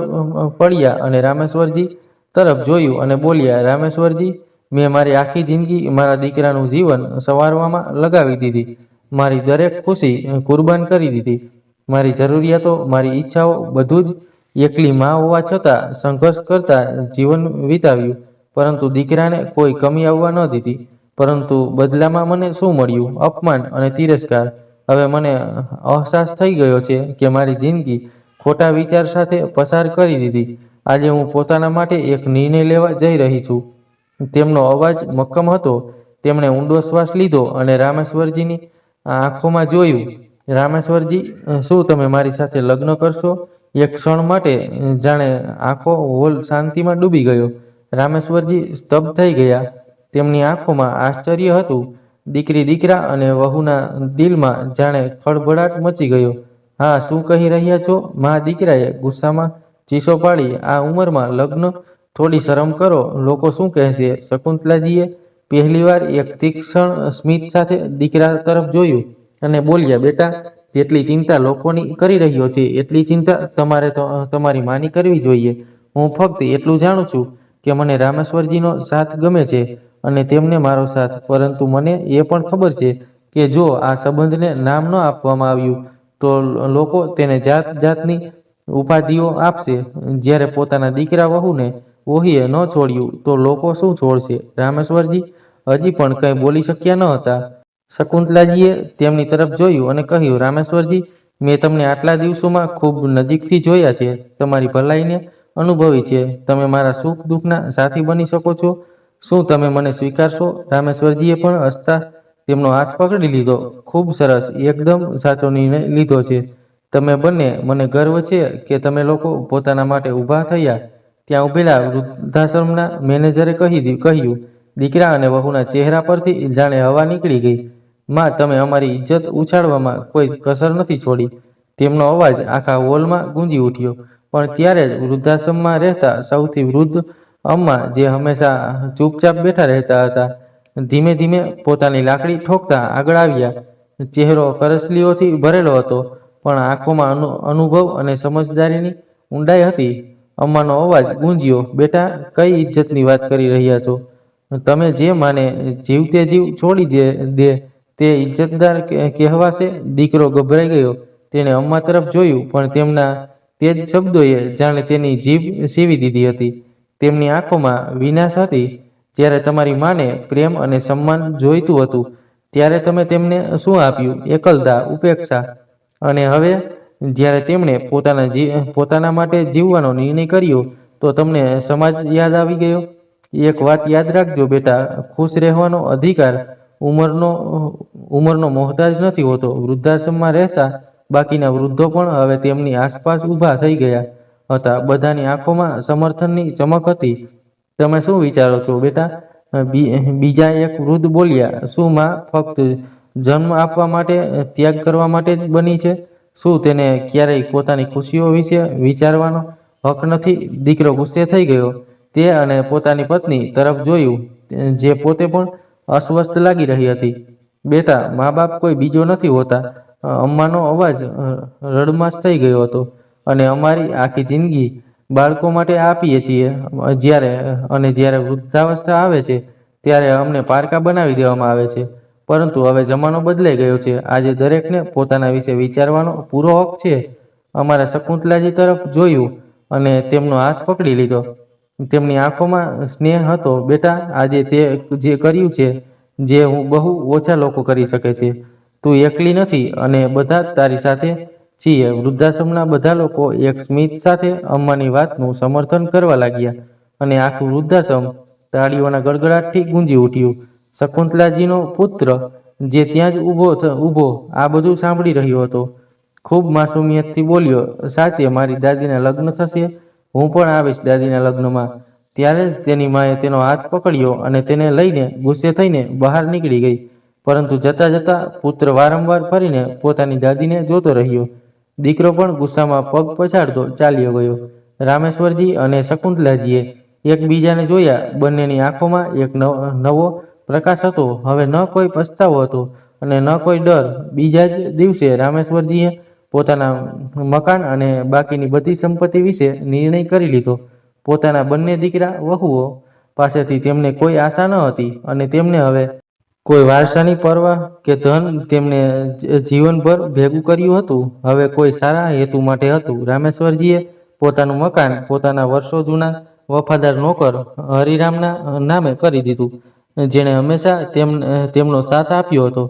પડ્યા અને રામેશ્વરજી તરફ જોયું અને બોલ્યા. રામેશ્વરજી, મેં મારી આખી જિંદગી મારા દીકરાનું જીવન સંવારવામાં લગાવી દીધી. મારી દરેક ખુશી કુરબાન કરી દીધી. મારી જરૂરિયાતો, મારી ઈચ્છાઓ, બધું જ એકલી માં હોવા છતાં સંઘર્ષ કરતા જીવન વિતાવ્યું. પરંતુ દીકરાને કોઈ કમી આવવા ન દીધી. પરંતુ બદલામાં મને શું મળ્યું? અપમાન અને તિરસ્કાર. હવે મને અહેસાસ થઈ ગયો છે કે મારી જિંદગી ખોટા વિચાર સાથે પસાર કરી દીધી. આજે હું પોતાના માટે એક નિર્ણય લેવા જઈ રહી છું. તેમનો અવાજ મક્કમ હતો. તેમણે ઊંડો શ્વાસ લીધો અને રામેશ્વરજીની આંખોમાં જોયું. રામેશ્વરજી, શું તમે મારી સાથે લગ્ન કરશો? એક ક્ષણ માટે જાણે આખો હોલ શાંતિમાં ડૂબી ગયો. રામેશ્વરજી સ્તબ્ધ થઈ ગયા. તેમની આંખોમાં આશ્ચર્ય હતું. દીકરા અને વહુના દિલમાં જાણે ખળભળાટ મચી ગયો. હા, શું કહી રહ્યા છો માં? દીકરાએ ગુસ્સામાં ચીસો પાડી. આ ઉંમરમાં લગ્ન? થોડી શરમ કરો. લોકો શું કહેશે? શકુંતલાજીએ પહેલીવાર એક તીક્ષ્ણ સ્મિત સાથે દીકરા તરફ જોયું અને બોલ્યા. બેટા, જેટલી ચિંતા લોકોની કરી રહ્યો છે એટલી ચિંતા તમારે તમારી માની કરવી જોઈએ. હું ફક્ત એટલું જાણું છું કે મને રામેશ્વરજીનો સાથ ગમે છે અને તેમને મારો સાથ. પરંતુ મને એ પણ ખબર છે કે જો આ સંબંધને નામ ન આપવામાં આવ્યું તો લોકો તેને જાતની ઉપાધિઓ આપશે. જ્યારે પોતાના દીકરા વહુએ ન છોડ્યું તો લોકો શું છોડશે? રામેશ્વરજી હજી પણ કંઈ બોલી શક્યા ન હતા. શકુંતલાજીએ તેમની તરફ જોયું અને કહ્યું. રામેશ્વરજી, મેં તમને આટલા દિવસોમાં ખૂબ નજીકથી જોયા છે, તમારી ભલાઈને અનુભવી છે. તમે મારા સુખ દુઃખના સાથી બની શકો છો. શું તમે મને સ્વીકારશો? રામેશ્વરજીએ પણ હસતા તેમનો હાથ પકડી લીધો. ખૂબ સરસ, એકદમ સાચો નિર્ણય લીધો છે તમે બંને. મને ગર્વ છે કે તમે લોકો પોતાના માટે ઊભા થયા. ત્યાં ઉભેલા વૃદ્ધાશ્રમના મેનેજરે કહ્યું. દીકરા અને વહુના ચહેરા પરથી જાણે હવા નીકળી ગઈ. માં, તમે અમારી ઇજ્જત ઉછાળવામાં કોઈ કસર નથી છોડી. તેમનો અવાજ આખા હોલમાં ગુંજી ઉઠ્યો. પણ ત્યારે જ વૃદ્ધાશ્રમમાં રહેતા સૌથી વૃદ્ધ અમ્મા, જે હંમેશા ચૂપચાપ બેઠા રહેતા હતા, ધીમે ધીમે પોતાની લાકડી ઠોકતા આગળ આવ્યા. ચહેરો કરસલીઓથી ભરેલો હતો, પણ આંખોમાં અનુભવ અને સમજદારીની ઊંડાઈ હતી. અમ્માનો અવાજ ગુંજ્યો. બેટા, કઈ ઇજ્જતની વાત કરી રહ્યા છો તમે? જે માને જીવતે જીવ છોડી દે તે ઇજ્જતદાર કહેવાશે? દીકરો ગભરાઈ ગયો. તેણે અમ્મા તરફ જોયું, પણ તેમના તે જ શબ્દોએ જાણે તેની જીભ સીવી દીધી હતી. તેમની આંખોમાં વિનાશ હતી. જ્યારે તમારી માને પ્રેમ અને સન્માન જોઈતું હતું, ત્યારે તમે તેમને શું આપ્યું? એકલતા, ઉપેક્ષા. અને હવે જ્યારે તેમણે પોતાના માટે જીવવાનો નિર્ણય કર્યો, તો તમને સમાજ યાદ આવી ગયો. એક વાત યાદ રાખજો બેટા, ખુશ રહેવાનો અધિકાર ઉંમરનો ઉંમરનો મોહતાજ નથી હોતો. વૃદ્ધાશ્રમમાં રહેતા બાકીના વૃદ્ધો પણ હવે તેમની આસપાસ ઊભા થઈ ગયા હતા. બધાની આંખોમાં સમર્થનની ચમક હતી. તમે શું વિચારો છો બેટા? બીજા એક વૃદ્ધ બોલ્યા, શું માં ફક્ત જન્મ આપવા માટે, ત્યાગ કરવા માટે જ બની છે? શું તેને ક્યારેય પોતાની ખુશીઓ વિશે વિચારવાનો હક નથી? દીકરો ગુસ્સે થઈ ગયો. તે અને પોતાની પત્ની તરફ જોયું, જે પોતે પણ અસ્વસ્થ લાગી રહી હતી. બેટા, મા બાપ કોઈ બીજો નથી હોતા. અમ્માનો અવાજ રડમાશ થઈ ગયો હતો. અને અમારી આખી જિંદગી બાળકો માટે આપીએ છીએ. જ્યારે વૃદ્ધાવસ્થા આવે છે, ત્યારે અમને પારકા બનાવી દેવામાં આવે છે. પરંતુ હવે જમાનો બદલાઈ ગયો છે. આજે દરેકને પોતાના વિશે વિચારવાનો પૂરો હક છે. અમારા શકુંતલાજી તરફ જોયું અને તેમનો હાથ પકડી લીધો. તેમની આંખોમાં સ્નેહ હતો. બેટા, આજે તે જે કર્યું છે, જે બહુ ઓછા લોકો કરી શકે છે. તું એકલી નથી અને બધા તારી સાથે છીએ. વૃદ્ધાશ્રમના બધા લોકો એક સ્મિત સાથે અમ્માની વાતનું સમર્થન કરવા લાગ્યા અને આખું વૃદ્ધાશ્રમ તાળીઓના ગડગડાટથી ગુંજી ઉઠ્યું. શકુંતલાજીનો પુત્ર, જે ત્યાં જ ઊભો આ બધું સાંભળી રહ્યો હતો, ખૂબ માસુમિયતથી બોલ્યો, સાચે મારી દાદીના લગ્ન થશે. હું પણ આવીશ દાદીના લગ્નમાં. ત્યારે જ તેની માએ તેનો હાથ પકડ્યો અને તેને લઈને ગુસ્સે થઈને બહાર નીકળી ગઈ. પરંતુ જતા જતા પુત્ર વારંવાર ફરીને પોતાની દાદીને જોતો રહ્યો. દીકરો પણ ગુસ્સામાં પગ પછાડતો ચાલ્યો ગયો. રામેશ્વરજી અને શકુંતલાજીએ એકબીજાને જોયા. બંનેની આંખોમાં એક નવો પ્રકાશ હતો. હવે ન કોઈ પસ્તાવો હતો અને ન કોઈ ડર. બીજા જ દિવસે રામેશ્વરજીએ પોતાના મકાન અને બાકીની બધી સંપત્તિ વિશે નિર્ણય કરી લીધો. પોતાના બંને દીકરા વહુઓ પાસેથી તેમને કોઈ આશા ન હતી અને તેમને હવે કોઈ વારસાની પરવા કે ધન તેમને જીવનભર ભેગું કર્યું હતું, હવે કોઈ સારા હેતુ માટે હતું. રામેશ્વરજીએ પોતાનું મકાન પોતાના વર્ષો જૂના વફાદાર નોકર હરિરામના નામે કરી દીધું, જેણે હંમેશા તેમનો સાથ આપ્યો હતો.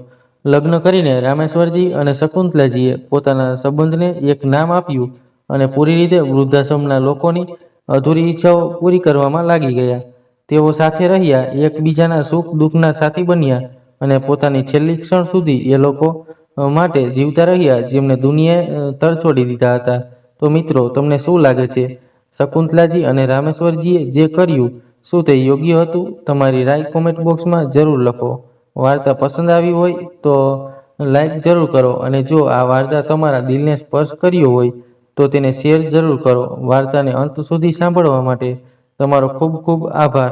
લગ્ન કરીને રામેશ્વરજી અને શકુંતલાજીએ પોતાના સંબંધને એક નામ આપ્યું અને પૂરી રીતે વૃદ્ધાશ્રમના લોકોની અધૂરી ઈચ્છાઓ પૂરી કરવામાં લાગી ગયા. તેઓ સાથે રહ્યા, એકબીજાના સુખ દુઃખના સાથી બન્યા અને પોતાની છેલ્લી ક્ષણ સુધી એ લોકો માટે જીવતા રહ્યા જેમને દુનિયાએ તરછોડી દીધા હતા. તો મિત્રો, તમને શું લાગે છે? શકુંતલાજી અને રામેશ્વરજીએ જે કર્યું, શું તે યોગ્ય હતું? તમારી રાય કોમેન્ટ બોક્સમાં જરૂર લખો. વાર્તા પસંદ આવી હોય તો લાઈક જરૂર કરો અને જો આ વાર્તા તમારા દિલને સ્પર્શ કર્યો હોય તો તેને શેર જરૂર કરો. વાર્તાને અંત સુધી સાંભળવા માટે તમારો ખૂબ ખૂબ આભાર.